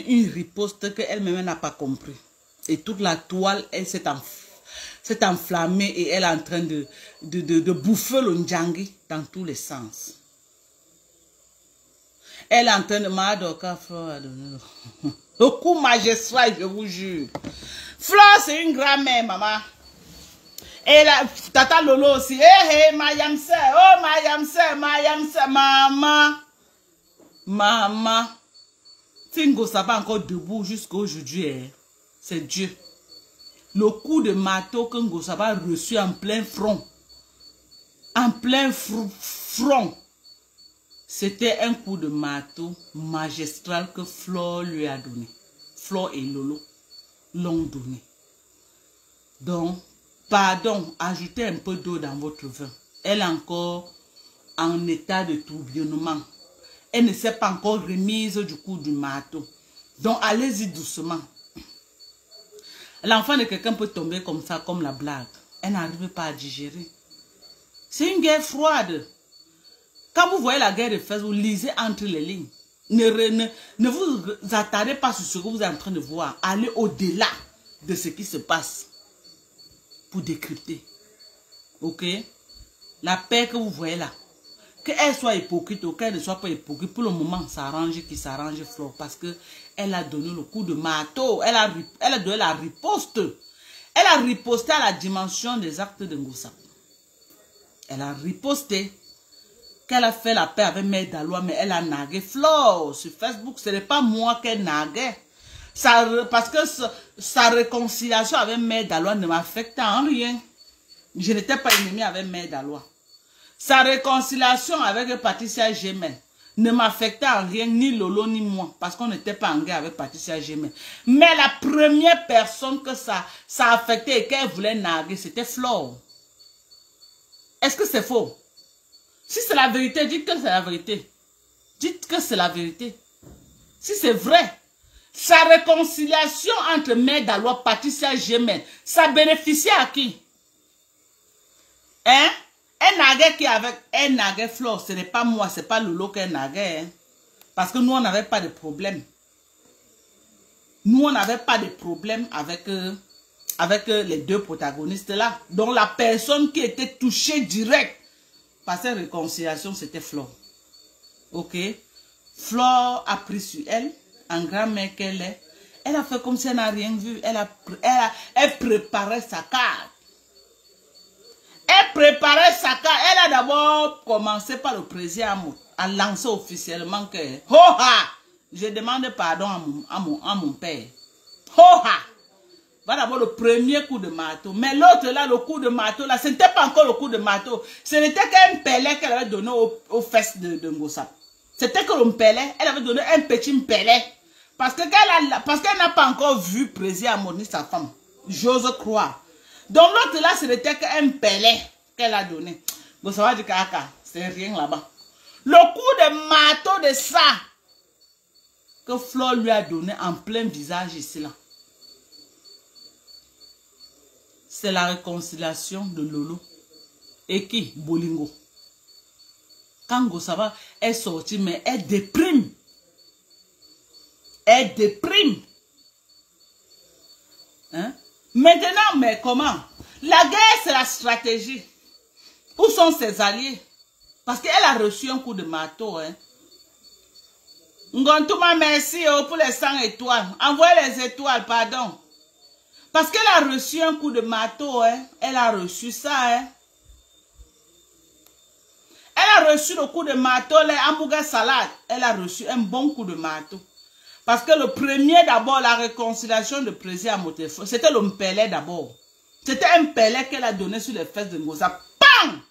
une riposte qu'elle-même n'a pas compris. Et toute la toile, elle s'est enflammée et elle est en train de bouffer le Ndjangi dans tous les sens. Elle est en train de m'adorer. Flore a donné le coup magistral, je vous jure. Flore, c'est une grand-mère, maman. Et là, Tata Lolo aussi. Hey, Mayamse, oh Mayamse, maman. Tingo, ça va encore debout jusqu'à aujourd'hui. C'est Dieu. Le coup de marteau que Ngosaba a reçu en plein front. En plein front. C'était un coup de marteau magistral que Flore lui a donné. Flore et Lolo l'ont donné. Donc, pardon, ajoutez un peu d'eau dans votre vin. Elle est encore en état de tourbillonnement. Elle ne s'est pas encore remise du coup du marteau. Donc, allez-y doucement. L'enfant de quelqu'un peut tomber comme ça, comme la blague. Elle n'arrive pas à digérer. C'est une guerre froide. Quand vous voyez la guerre de Fès, vous lisez entre les lignes. Ne vous attardez pas sur ce que vous êtes en train de voir. Allez au-delà de ce qui se passe pour décrypter. Ok? La paix que vous voyez là, qu'elle soit hypocrite ou qu'elle ne soit pas hypocrite, pour le moment, ça arrange qui s'arrange Flore parce qu'elle a donné le coup de marteau. Elle a donné la riposte. Elle a riposté à la dimension des actes de Ngoussa. Elle a riposté. Qu'elle a fait la paix avec Mère Daloa, mais elle a nagué Flore sur Facebook. Ce n'est pas moi qu'elle naguait. Parce que sa réconciliation avec Mère Daloa ne m'affecte en rien. Je n'étais pas ennemie avec Mère Daloa. Sa réconciliation avec Patricia Gemel ne m'affectait en rien, ni Lolo ni moi, parce qu'on n'était pas en guerre avec Patricia Gemel. Mais la première personne que ça affectait et qu'elle voulait naguer, c'était Flore. Est-ce que c'est faux? Si c'est la vérité, dites que c'est la vérité. Dites que c'est la vérité. Si c'est vrai, sa réconciliation entre Mère Daloa, Patricia Gemel, ça bénéficiait à qui? Hein? Elle naguait qui avec elle naguait Flore, ce n'est pas moi, c'est pas Lolo qu'elle naguait. Hein? Parce que nous, on n'avait pas de problème. Nous, on n'avait pas de problème avec les deux protagonistes là. Donc, la personne qui était touchée direct par cette réconciliation, c'était Flore. Ok. Flore a pris sur elle, en grand-mère qu'elle est. Elle a fait comme si elle n'a rien vu. Elle préparait sa carte. Elle préparait sa carte. Elle a d'abord commencé par le président à lancer officiellement que Ho-ha! Je demande pardon à mon père. Ho-ha! Voilà d'abord le premier coup de marteau. Mais l'autre là, le coup de marteau là, ce n'était pas encore le coup de marteau. Ce n'était qu'un pellet qu'elle avait donné aux fesses de Ngosap. C'était que le pellet, elle avait donné un petit pellet. Parce qu'elle n'a pas encore vu président Amoni, sa femme. J'ose croire. Donc l'autre là, ce n'était qu'un pellet qu'elle a donné. Ngosap dit kaka, c'est rien là-bas. Le coup de marteau de ça que Flore lui a donné en plein visage ici là. C'est la réconciliation de Lolo. Et qui? Bolingo. Quand Ngosaba est sorti, mais elle déprime. Elle déprime. Hein? Maintenant, mais comment? La guerre, c'est la stratégie. Où sont ses alliés? Parce qu'elle a reçu un coup de marteau. Hein? Ngontouma, merci pour les 100 étoiles. Envoyez les étoiles, pardon. Parce qu'elle a reçu un coup de marteau, hein. Elle a reçu ça, hein. Elle a reçu le coup de marteau, les hamburgers salade. Elle a reçu un bon coup de marteau. Parce que le premier, d'abord, la réconciliation de président Motefo, c'était le mpelé d'abord. C'était un pelé qu'elle a donné sur les fesses de Ngosap. Bam!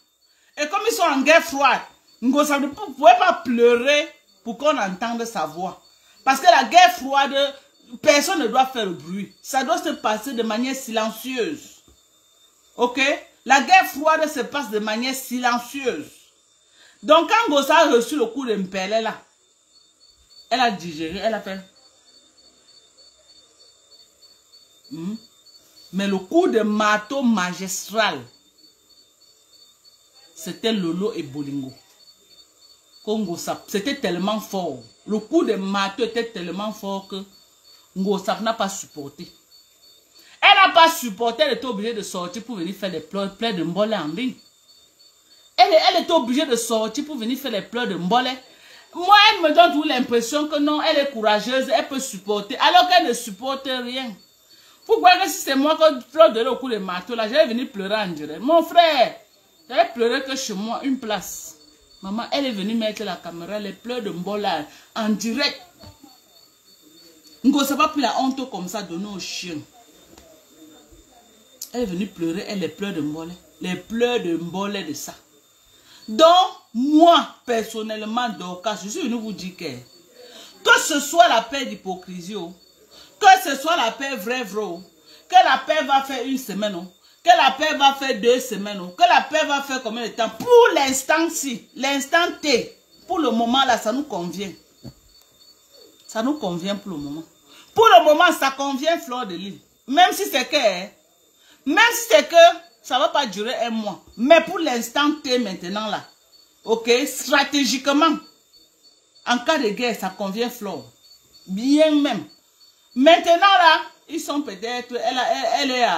Et comme ils sont en guerre froide, Ngosap ne pouvait pas pleurer pour qu'on entende sa voix. Parce que la guerre froide... Personne ne doit faire le bruit. Ça doit se passer de manière silencieuse. Ok? La guerre froide se passe de manière silencieuse. Donc quand Ngosa a reçu le coup de mpelé là, elle a digéré, elle a fait. Mais le coup de marteau magistral, c'était Lolo et Bolingo. C'était tellement fort. Le coup de marteau était tellement fort que Ngosap n'a pas supporté. Elle n'a pas supporté, elle était obligée de sortir pour venir faire des pleurs de mbolé en ligne. Elle était obligée de sortir pour venir faire des pleurs de mbolé. Moi, elle me donne toujours l'impression que non, elle est courageuse, elle peut supporter, alors qu'elle ne supporte rien. Pourquoi que si c'est moi qui pleure de le coup de marteau là, j'allais venir pleurer en direct. Mon frère, j'allais pleurer que chez moi, une place. Maman, elle est venue mettre la caméra, les pleurs de mbolé en direct. Ngosap n'a pas pris la honte comme ça donner aux chiens. Elle est venue pleurer, elle les pleurs de mbolé. Les pleurs de mbolé de ça. Donc, moi, personnellement, Dorcas, je suis venu vous dire que ce soit la paix d'hypocrisie, que ce soit la paix vrai, que la paix va faire une semaine, que la paix va faire 2 semaines, que la paix va faire combien de temps, pour l'instant-ci, l'instant T, pour le moment là, ça nous convient. Ça nous convient pour le moment. Pour le moment, ça convient Flore de Lys. Même si c'est que ça ne va pas durer 1 mois. Mais pour l'instant T maintenant là, ok, stratégiquement, en cas de guerre, ça convient Flore. Bien même. Maintenant là, ils sont peut-être, elle est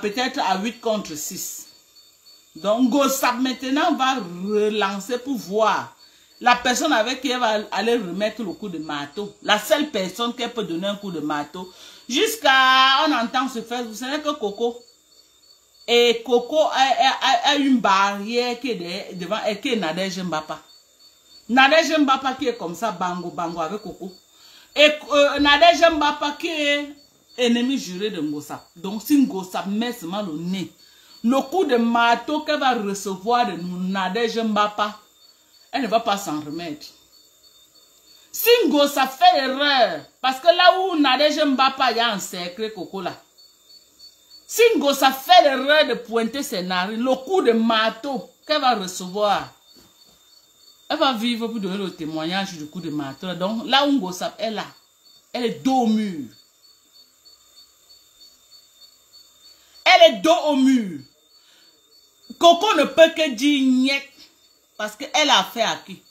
peut-être à 8 contre 6. Donc Ngosap maintenant va relancer pour voir la personne avec qui elle va aller remettre le coup de marteau. La seule personne qui peut donner un coup de marteau. Jusqu'à, on entend se faire, vous savez que Coco. Et Coco a une barrière qui est devant elle, qui est Nadège Mbapa. Nadège Mbapa qui est comme ça, bango avec Coco. Et Nadège Mbapa qui est ennemi juré de Ngosap. Donc si Ngosap met seulement le nez, le coup de marteau qu'elle va recevoir de Nadège Mbapa, elle ne va pas s'en remettre. Si Ngosap fait l'erreur, parce que là où Nadège Mbapa y a un secret Coco là, si Ngosap fait l'erreur de pointer ses narines, le coup de marteau qu'elle va recevoir, elle va vivre pour donner le témoignage du coup de marteau. Donc là où Ngosap est là, elle est dos au mur. Elle est dos au mur. Coco ne peut que dire niet. Parce qu'elle a fait à qui?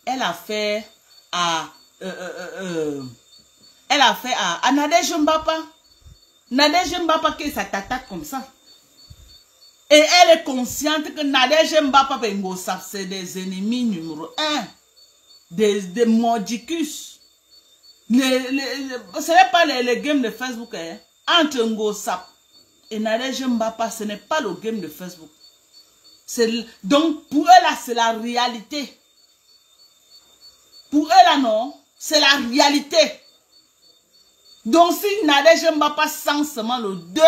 Elle a fait à Nadège Mbapa. Nadège Mbapa qui s'attaque comme ça. Et elle est consciente que Nadège Mbapa et Ngosap, c'est des ennemis numéro 1. des mordicus. Ce n'est pas les games de Facebook. Hein. Entre Ngosap et Nadège Mbapa, ce n'est pas le game de Facebook. Donc, pour eux, là, c'est la réalité. Pour eux, là, non, c'est la réalité. Donc, si Nadège Mbapa sent seulement le 2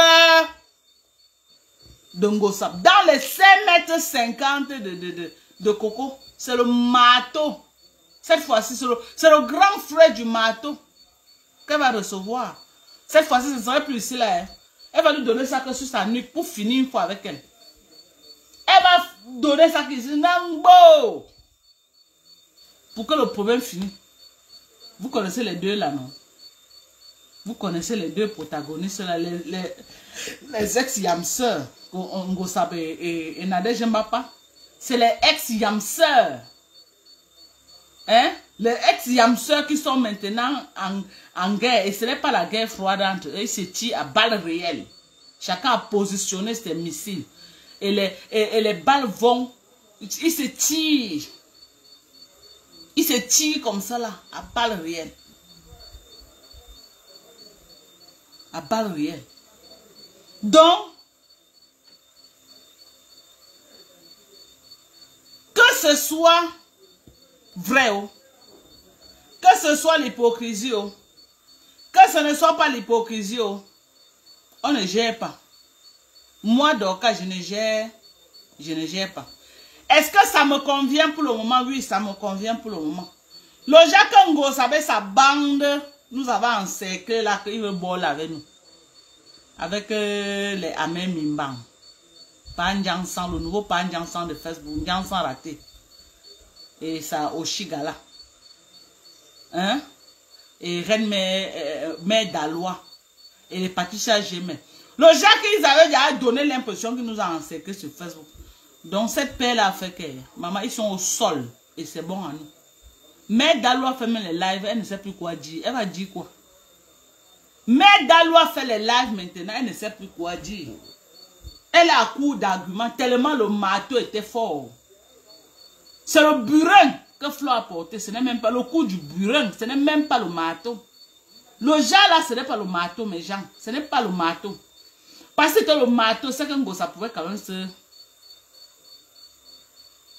de Ngosap, dans les 5,50 m de Coco, c'est le marteau. Cette fois-ci, c'est le grand frère du marteau qu'elle va recevoir. Cette fois-ci, ce ne serait plus ici, là. Hein. Elle va lui donner ça que sur sa nuque pour finir une fois avec elle. Elle va donner ça qui dit Nambo. Pour que le problème finisse. Vous connaissez les deux là, non? Vous connaissez les deux protagonistes là, les ex-yamseurs, Ngosap et Nadège Mbapa. C'est les ex-yamseurs. Hein? Les ex-yamseurs qui sont maintenant en guerre. Et ce n'est pas la guerre froide entre eux. Ils se tirent à balles réelles. Chacun a positionné ses missiles. Et les balles vont. Ils se tirent. Ils se tirent comme ça là. À balles réelles. À balles réelles. Donc. Que ce soit vrai, oh. Que ce soit l'hypocrisie, oh. Que ce ne soit pas l'hypocrisie, oh. On ne gère pas. Moi, Dorcas, je ne gère pas. Est-ce que ça me convient pour le moment? Oui, ça me convient pour le moment. Le Jacques Ngo savait sa bande, nous avons encerclé là, qu'il veut boire avec nous. Avec les Amé Mimbang. Panjansan, le nouveau Panjansan de Facebook, Jansan raté. Et ça, Oshigala. Hein? Et Reine Mère d'Alois. Et les Patricia Gémé. Le Jacques, ils avaient déjà donné l'impression qu'il nous a encerclé sur Facebook. Donc, cette paix-là a fait que, maman, ils sont au sol. Et c'est bon à nous. Mère d'Alois fait même les lives, elle ne sait plus quoi dire. Elle va dire quoi? Mère d'Alois fait les lives maintenant, elle ne sait plus quoi dire. Elle a un coup d'argument tellement le marteau était fort. C'est le burin que Flo a porté. Ce n'est même pas le coup du burin. Ce n'est même pas le marteau. Le genre là, ce n'est pas le marteau, mes gens. Ce n'est pas le marteau. Parce que le marteau, c'est que ça pouvait quand même se...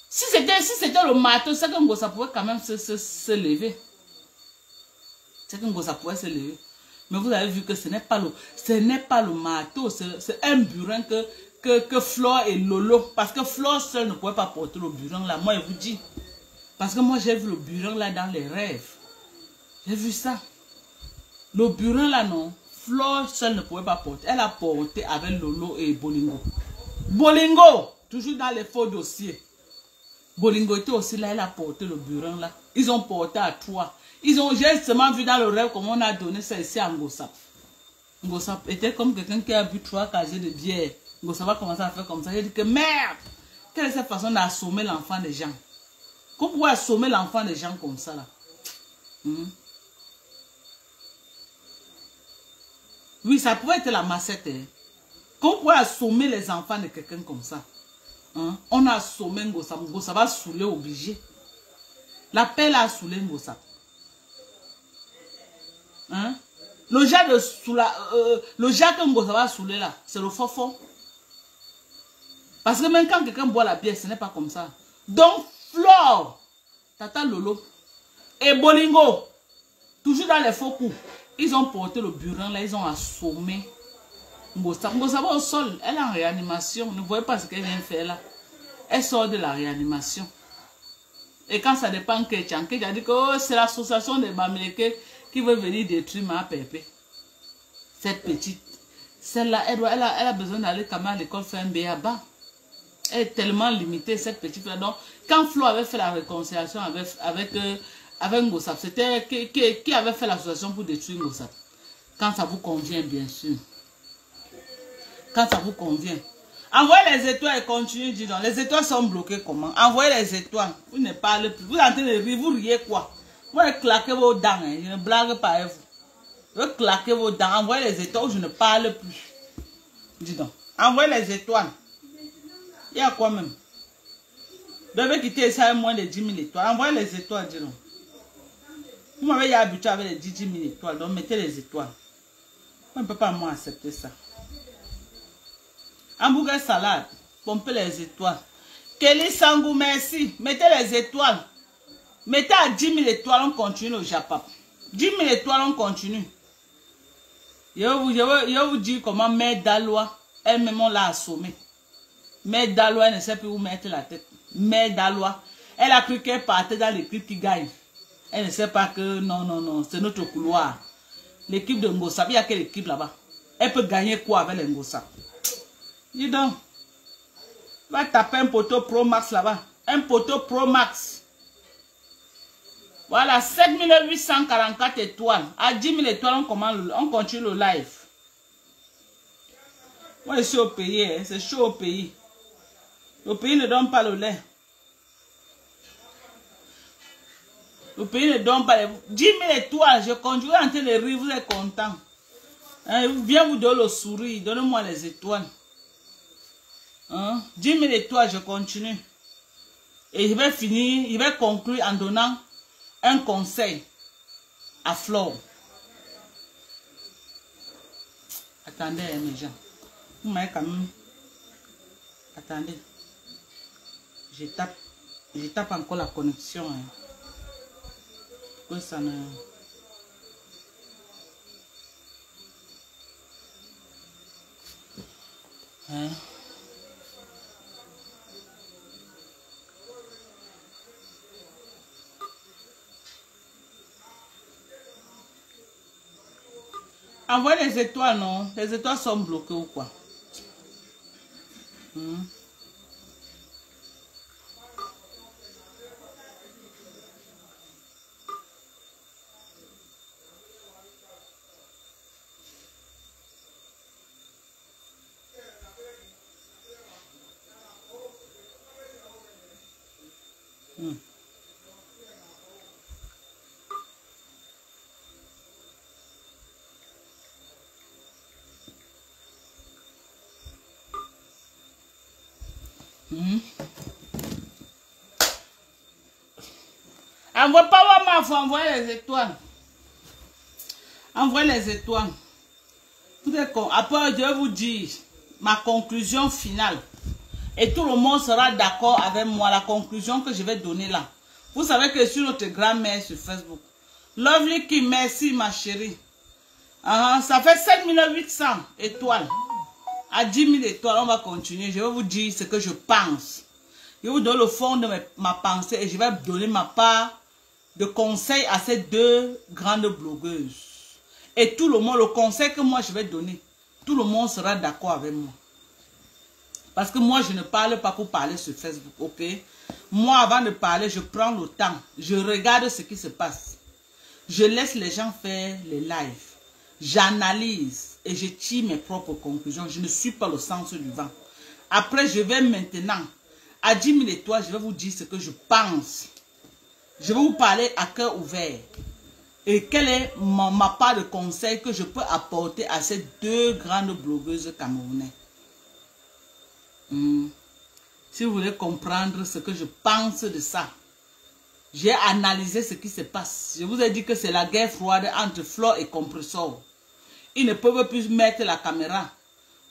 Si c'était le marteau, c'est que ça pouvait quand même se lever. C'est que ça pouvait se lever. Mais vous avez vu que ce n'est pas le marteau. C'est un burin que Flore et Lolo. Parce que Flore seul ne pouvait pas porter le burin là. Moi, je vous dis. Parce que moi, j'ai vu le burin là dans les rêves. J'ai vu ça. Le burin là, non. Flore seul ne pouvait pas porter. Elle a porté avec Lolo et Bolingo. Bolingo, toujours dans les faux dossiers. Bolingo était aussi là. Elle a porté le burin là. Ils ont porté à 3. J'ai seulement vu dans le rêve comment on a donné ça ici à Ngosap. Ngosap était comme quelqu'un qui a bu 3 casiers de bière. Ngosap a commencé à faire comme ça. Il a dit que merde, quelle est cette façon d'assommer l'enfant des gens? Qu'on pourrait assommer l'enfant des gens comme ça là? Oui, ça pourrait être la massette. Hein? Qu'on pourrait assommer les enfants de quelqu'un comme ça. Hein? On a assommé Ngosap. Ngosap va saouler obligé. La pelle a saoulé Ngosap. Hein? Le jas que Ngosap va saouler là, c'est le faux. Parce que même quand quelqu'un boit la bière, ce n'est pas comme ça. Donc, Flore, Tata Lolo et Bolingo, toujours dans les faux coups, ils ont porté le burin là, ils ont assommé Ngosap. Ngosap va au sol, elle est en réanimation. Ne voyez pas ce qu'elle vient faire là. Elle sort de la réanimation. Et quand ça dépend que Tchanké a dit que oh, c'est l'association des Bamileke qui veut venir détruire ma pépé. Cette petite, celle-là, elle a besoin d'aller quand même à l'école faire un B.A.B.A. Elle est tellement limitée, cette petite-là. Donc, quand Flo avait fait la réconciliation avec Ngosap, c'était qui avait fait l'association pour détruire Ngosap? Quand ça vous convient, bien sûr. Quand ça vous convient. Envoyez les étoiles et continuez, dis donc. Les étoiles sont bloquées comment? Envoyez les étoiles. Vous ne parlez plus. Vous êtes en train de rire, vous riez quoi? Vous ne claquez vos dents, hein. Je ne blague pas avec vous. Vous claquez vos dents. Envoyez les étoiles, je ne parle plus. Dis donc. Envoyez les étoiles. Il y a quoi même? Vous devez quitter ça avec moins de 10 000 étoiles. Envoyez les étoiles, dis donc. Vous m'avez habitué avec les 10 000 étoiles, donc mettez les étoiles. On ne peut pas moi accepter ça. Hamburger salade, pompez les étoiles. Kelly Sangou, merci. Mettez les étoiles. Mettez à 10 000 étoiles, on continue au Japon. 10 000 étoiles, on continue. Je vais vous dire comment Mère Dalois, elle-même, on l'a assommée. Mère Dalois, elle ne sait plus où mettre la tête. Mère Dalois, elle a cru qu'elle partait dans l'équipe qui gagne. Elle ne sait pas que non, c'est notre couloir. L'équipe de Ngossap, il y a quelle équipe là-bas? Elle peut gagner quoi avec les Ngossap? Dis donc. Va taper un poteau Pro Max là-bas. Un poteau Pro Max. Voilà, 7844 étoiles. À 10 000 étoiles, on continue le live. Moi, je suis au pays. Hein. C'est chaud au pays. Le pays ne donne pas le lait. Le pays ne donne pas les... 10 000 étoiles, je continue en train de rire, vous êtes content. Hein, viens vous donner le sourire, donnez-moi les étoiles. Hein? 10 000 étoiles, je continue. Et je vais finir, je vais conclure en donnant un conseil à Flore. Attendez, mes gens. Vous m'avez quand même... Attendez. Je tape encore la connexion. Hein. Que ça ne... Hein? Envoyez les étoiles, non? Les étoiles sont bloquées ou quoi? Envoie pas ma faut envoyer les étoiles. Envoyez les étoiles. Après, je vais vous dire ma conclusion finale. Et tout le monde sera d'accord avec moi. La conclusion que je vais donner là. Vous savez que je suis notre grand-mère sur Facebook. Lovely Kim, merci ma chérie. Ça fait 7800 étoiles. À 10 000 étoiles, on va continuer. Je vais vous dire ce que je pense. Je vous donne le fond de ma pensée et je vais donner ma part de conseils à ces deux grandes blogueuses. Et tout le monde, le conseil que moi je vais donner, tout le monde sera d'accord avec moi. Parce que moi je ne parle pas pour parler sur Facebook, ok? Moi avant de parler, je prends le temps, je regarde ce qui se passe. Je laisse les gens faire les lives. J'analyse et je tire mes propres conclusions. Je ne suis pas le sens du vent. Après, je vais maintenant, à 10 000 étoiles, je vais vous dire ce que je pense. Je vais vous parler à cœur ouvert. Et quelle est ma part de conseil que je peux apporter à ces deux grandes blogueuses camerounaises. Si vous voulez comprendre ce que je pense de ça, j'ai analysé ce qui se passe. Je vous ai dit que c'est la guerre froide entre Flore et Compressor. Ils ne peuvent plus mettre la caméra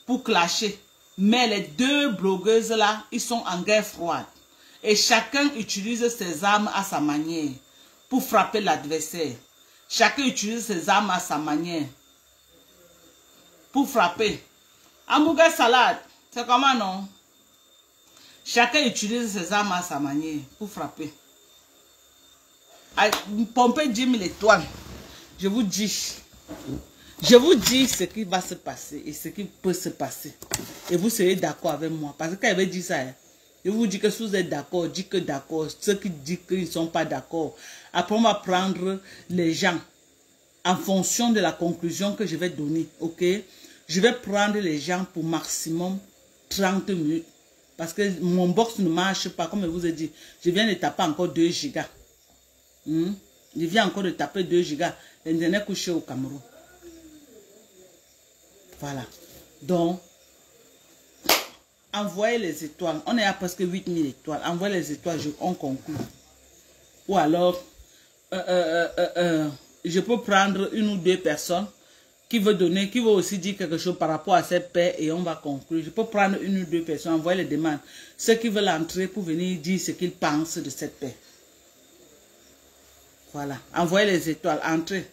pour clasher. Mais les deux blogueuses là, ils sont en guerre froide. Et chacun utilise ses armes à sa manière pour frapper l'adversaire. Chacun utilise ses armes à sa manière pour frapper. Hamburger salade, c'est comment non? Chacun utilise ses armes à sa manière pour frapper. Pomper 10 000 étoiles. Je vous dis ce qui va se passer et ce qui peut se passer. Et vous serez d'accord avec moi. Parce que quand elle veut dire ça, je vous dis que si vous êtes d'accord, dites que d'accord. Ceux qui disent qu'ils ne sont pas d'accord. Après, on va prendre les gens en fonction de la conclusion que je vais donner. Ok? Je vais prendre les gens pour maximum 30 minutes. Parce que mon box ne marche pas. Comme je vous ai dit, je viens de taper encore 2 gigas. Je viens encore de taper 2 gigas. L'internet couché au Cameroun. Voilà. Donc, envoyez les étoiles. On est à presque 8000 étoiles. Envoyez les étoiles, on conclut. Ou alors, je peux prendre une ou deux personnes qui veut aussi dire quelque chose par rapport à cette paix et on va conclure. Je peux prendre une ou deux personnes, envoyer les demandes. Ceux qui veulent entrer pour venir dire ce qu'ils pensent de cette paix. Voilà. Envoyez les étoiles, entrez.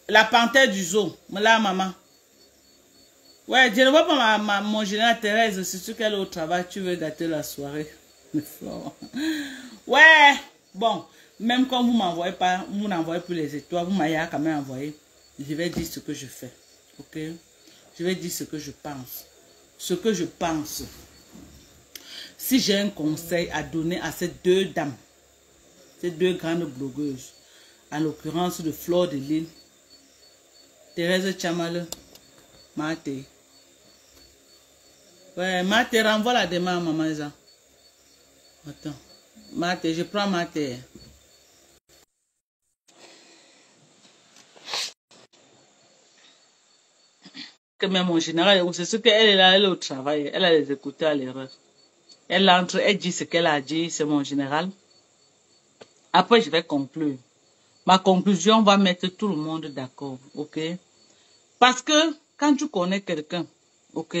La panthère du zoo, là maman. Ouais, je ne vois pas mon général Thérèse, c'est sûr qu'elle est au travail, tu veux gâter la soirée. Ouais, bon, même quand vous m'envoyez pas, vous n'envoyez plus les étoiles, vous m'avez quand même envoyé. Je vais dire ce que je fais, ok? Je vais dire ce que je pense. Ce que je pense. Si j'ai un conseil à donner à ces deux dames, ces deux grandes blogueuses, en l'occurrence de Fleur de Lille, Thérèse Tchamale, Maté. Ouais, Maté, renvoie la demande, maman. Attends. Maté, je prends Maté. Que même en général, c'est ce qu'elle est là, elle est au travail. Elle a les écouteurs à l'erreur. Elle entre, elle dit ce qu'elle a dit, c'est mon général. Après, je vais conclure. Ma conclusion va mettre tout le monde d'accord, ok? Parce que quand tu connais quelqu'un, ok?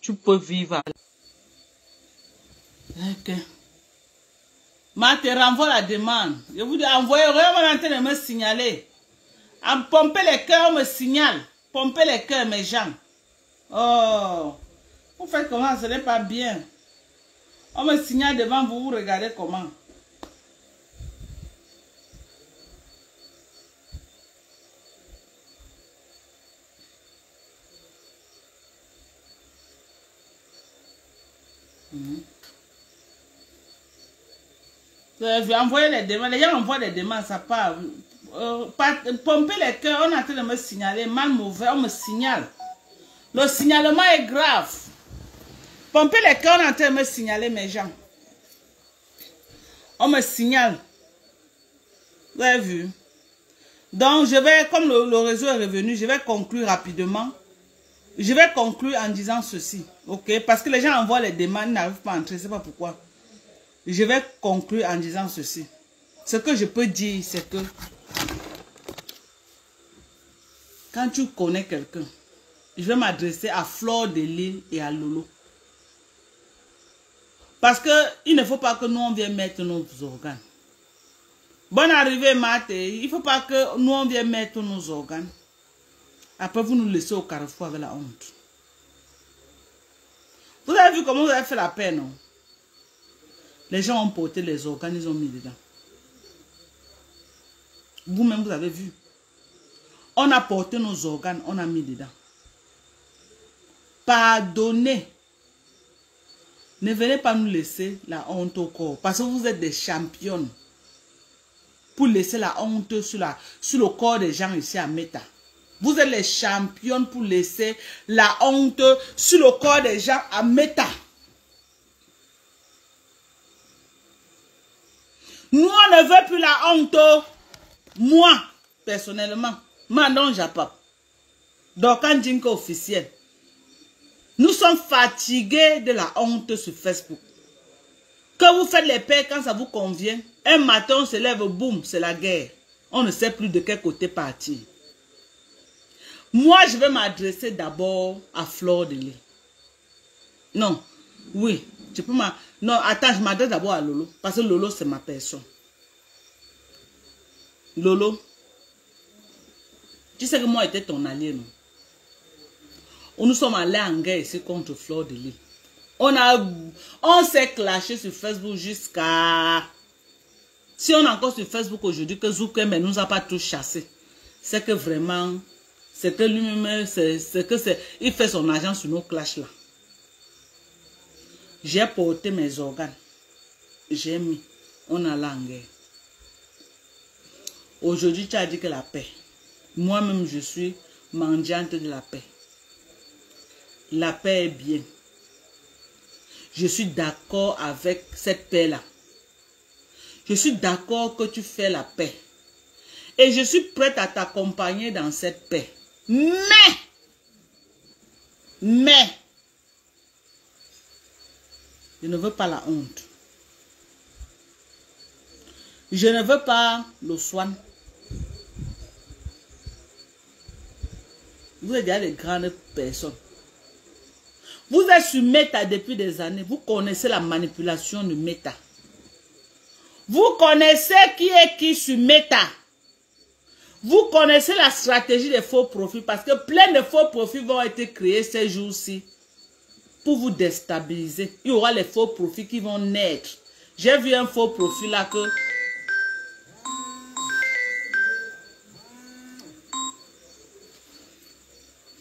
Tu peux vivre. Ok. Ma te renvoie la demande. Je vous dis, envoyez, regarde, en train de me signaler. En pomper les cœurs, on me signale. Pomper les cœurs, mes gens. Oh. Vous faites comment? Ce n'est pas bien. On me signale devant vous, vous regardez comment. Envoyer les demandes. Les gens envoient les demandes, ça part. Pomper les cœurs, on est en train de me signaler. Mal mauvais, on me signale. Le signalement est grave. Pomper les cœurs, on est en train de me signaler, mes gens. On me signale. Vous avez vu? Donc, je vais, comme le réseau est revenu, je vais conclure rapidement. Je vais conclure en disant ceci. Ok? Parce que les gens envoient les demandes, n'arrivent pas à entrer. Je ne sais pas pourquoi. Je vais conclure en disant ceci. Ce que je peux dire, c'est que quand tu connais quelqu'un, je vais m'adresser à Fleur de Lille et à Lolo. Parce que il ne faut pas que nous on vienne mettre nos organes. Bonne arrivée, Maté. Il ne faut pas que nous on vienne mettre nos organes. Après, vous nous laissez au carrefour avec la honte. Vous avez vu comment vous avez fait la paix, non? Les gens ont porté les organes, ils ont mis dedans. Vous-même, vous avez vu. On a porté nos organes, on a mis dedans. Pardonnez. Ne venez pas nous laisser la honte au corps. Parce que vous êtes des championnes. Pour laisser la honte sur le corps des gens ici à Meta. Vous êtes les championnes pour laisser la honte sur le corps des gens à Meta. Nous, on ne veut plus la honte. Moi, personnellement, Mandon Japap. Donc, quand Jinko officiel, nous sommes fatigués de la honte sur Facebook. Que vous faites les paix quand ça vous convient. Un matin, on se lève, boum, c'est la guerre. On ne sait plus de quel côté partir. Moi, je vais m'adresser d'abord à Fleur de Lille. Non, oui, je peux m'adresser. Non, attends, je m'adresse d'abord à Lolo. Parce que Lolo, c'est ma personne. Lolo, tu sais que moi, j'étais ton allié, non? Nous sommes allés en guerre ici contre Fleur de Lille. On s'est clashé sur Facebook jusqu'à... Si on est encore sur Facebook aujourd'hui, que Zoukem ne nous a pas tous chassés, c'est que vraiment, c'est que lui-même, il fait son argent sur nos clashs là. J'ai porté mes organes. J'ai mis. On a la guerre. Aujourd'hui, tu as dit que la paix. Moi-même, je suis mendiante de la paix. La paix est bien. Je suis d'accord avec cette paix-là. Je suis d'accord que tu fais la paix. Et je suis prête à t'accompagner dans cette paix. Mais, je ne veux pas la honte. Je ne veux pas le soin. Vous êtes déjà des grandes personnes. Vous êtes sur Meta depuis des années. Vous connaissez la manipulation de Meta. Vous connaissez qui est qui sur Meta. Vous connaissez la stratégie des faux profils parce que plein de faux profils vont être créés ces jours-ci pour vous déstabiliser. Il y aura les faux profils qui vont naître. J'ai vu un faux profil là que...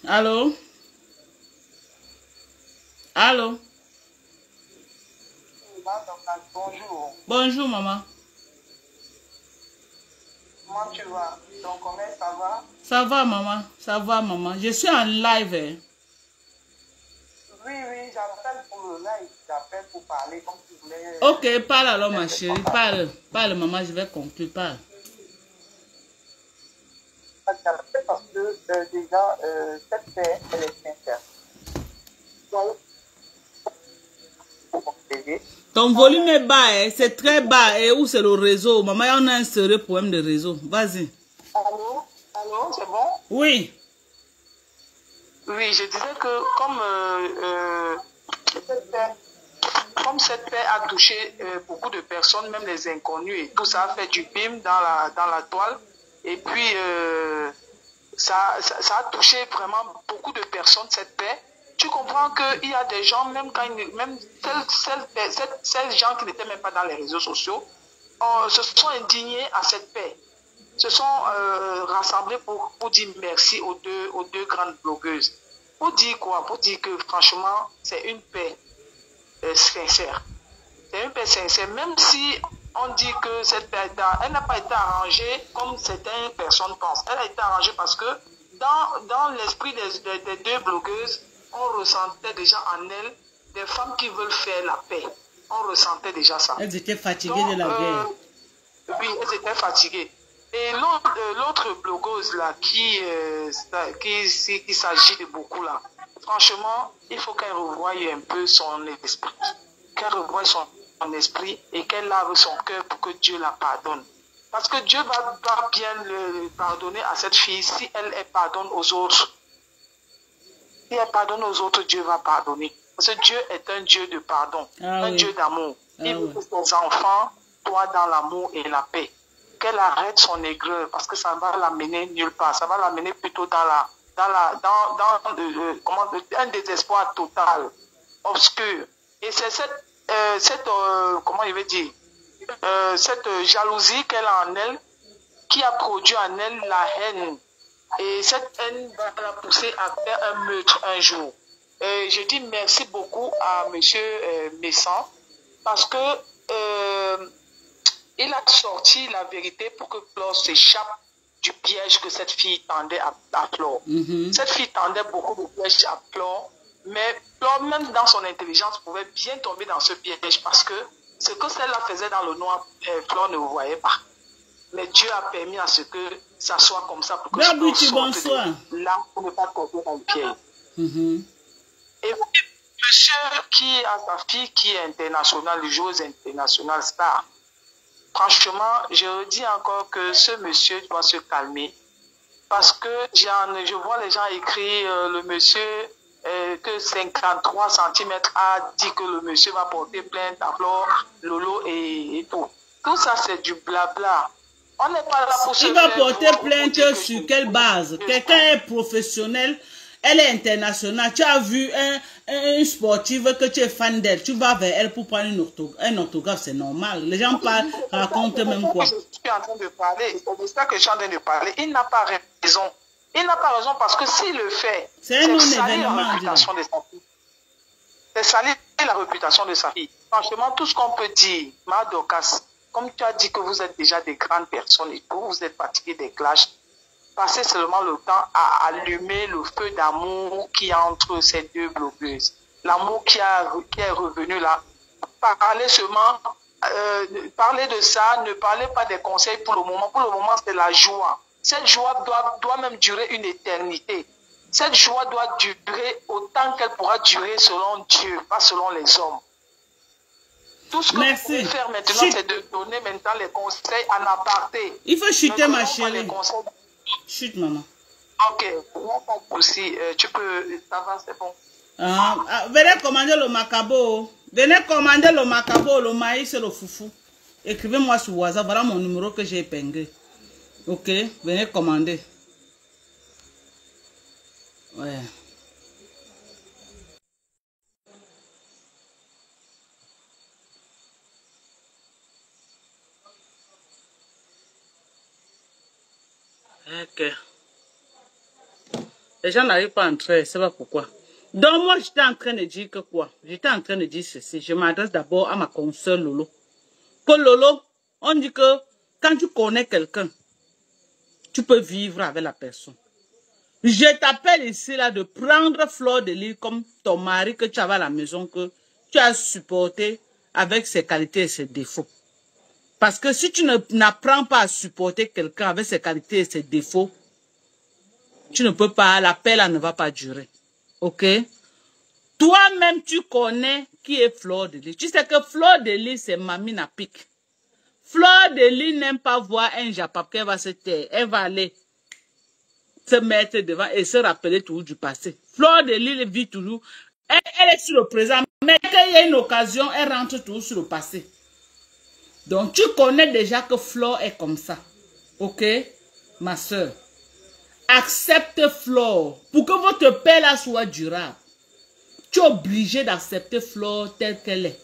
Allô? Allô? Bonjour. Bonjour, maman. Comment tu vas? Donc, comment ça va? Ça va, maman. Ça va, maman. Je suis en live. Hein. Oui, j'appelle pour le live. J'appelle pour parler comme tu voulais. Ok, parle alors, ma chérie. Parle. Parle, maman. Je vais conclure. Parle. J'appelle parce que déjà, cette paix, elle est sincère. Donc, ton volume est bas, hein? C'est très bas. Et où c'est le réseau? Maman, on a un sérieux problème de réseau. Vas-y. Allô, c'est bon? Oui. Oui, je disais que comme cette paix a touché beaucoup de personnes, même les inconnus, et tout ça a fait du bim dans la toile. Et puis, ça a touché vraiment beaucoup de personnes, cette paix. Tu comprends qu'il y a des gens, même ces gens qui n'étaient même pas dans les réseaux sociaux, se sont indignés à cette paix. Se sont rassemblés pour dire merci aux deux grandes blogueuses. Pour dire quoi? Pour dire que franchement, c'est une paix sincère. C'est une paix sincère. Même si on dit que cette paix, elle n'a pas été arrangée comme certaines personnes pensent. Elle a été arrangée parce que dans l'esprit des deux blogueuses, on ressentait déjà en elles des femmes qui veulent faire la paix. On ressentait déjà ça. Elles étaient fatiguées de la guerre. Oui, elles étaient fatiguées. Et l'autre blogueuse là, qui s'agit de beaucoup là, franchement, il faut qu'elle revoie un peu son esprit. Qu'elle revoie son esprit et qu'elle lave son cœur pour que Dieu la pardonne. Parce que Dieu va bien le pardonner à cette fille si elle pardonne aux autres. Si elle pardonne aux autres, Dieu va pardonner. Parce que Dieu est un Dieu de pardon, Dieu d'amour. Il veut que ses enfants soient dans l'amour et la paix. Qu'elle arrête son aigreur parce que ça va l'amener nulle part. Ça va l'amener plutôt dans un désespoir total, obscur. Et c'est cette jalousie qu'elle a en elle qui a produit en elle la haine. Et cette haine va la pousser à faire un meurtre un jour. Et je dis merci beaucoup à M. Messan parce que il a sorti la vérité pour que Flore s'échappe du piège que cette fille tendait à Flore. Cette fille tendait beaucoup de pièges à Flore, mais Flore, même dans son intelligence, pouvait bien tomber dans ce piège parce que ce que celle-là faisait dans le noir, Flore ne voyait pas. Mais Dieu a permis à ce que ça soit comme ça pour que Flore sorte de là pour ne pas tomber dans le piège. Et puis, monsieur qui a sa fille qui est internationale, joueuse internationale star, franchement, je redis encore que ce monsieur doit se calmer. Parce que je vois les gens écrire le monsieur que 53 cm a dit que le monsieur va porter plainte à Flore, Lolo et tout. Tout ça, c'est du blabla. On n'est pas là pour se Il va porter plainte sur quelle base? Quelqu'un est professionnel, elle est internationale. Tu as vu une sportive que tu es fan d'elle, tu vas vers elle pour prendre un autographe, c'est normal. Les gens racontent même quoi. Je suis en train de parler, c'est ça que je suis en train de parler. Il n'a pas raison. Il n'a pas raison parce que s'il le fait, c'est salir la réputation de sa fille. C'est salir la réputation de sa fille. Franchement, tout ce qu'on peut dire, Madokas, comme tu as dit que vous êtes déjà des grandes personnes et que vous êtes fatigués des clashs, passez seulement le temps à allumer le feu d'amour qui est entre ces deux blogueuses. L'amour qui est revenu là. Parlez seulement, parlez de ça, ne parlez pas des conseils pour le moment. Pour le moment, c'est la joie. Cette joie doit même durer une éternité. Cette joie doit durer autant qu'elle pourra durer selon Dieu, pas selon les hommes. Tout ce que vous pouvez faire maintenant, c'est de donner maintenant les conseils en aparté. Il faut chuter, ma chérie. Chute, maman. Ok, aussi, tu peux, ça va, c'est bon. Venez commander le macabo. Venez commander le macabo, le maïs et le foufou. Écrivez-moi sur WhatsApp, voilà mon numéro que j'ai épinglé. Ok, venez commander. Ouais. Ok. Les gens n'arrivent pas à entrer, c'est pas pourquoi. Donc moi, j'étais en train de dire que quoi? J'étais en train de dire ceci. Je m'adresse d'abord à ma consoeur Lolo. Que Lolo, on dit que quand tu connais quelqu'un, tu peux vivre avec la personne. Je t'appelle ici là de prendre Fleur de Lys comme ton mari que tu avais à la maison, que tu as supporté avec ses qualités et ses défauts. Parce que si tu n'apprends pas à supporter quelqu'un avec ses qualités et ses défauts, tu ne peux pas, la paix là ne va pas durer. Ok? Toi-même, tu connais qui est Fleur de Lys. Tu sais que Fleur de Lys, c'est Mamine à pique. Fleur de Lys n'aime pas voir un japap qu'elle va se taire. Elle va aller se mettre devant et se rappeler toujours du passé. Fleur de Lys vit toujours. Elle est sur le présent. Mais quand il y a une occasion, elle rentre toujours sur le passé. Donc, tu connais déjà que Fleur est comme ça. Ok? Ma soeur. Accepte Fleur. Pour que votre paix là soit durable. Tu es obligé d'accepter Fleur telle qu'elle est.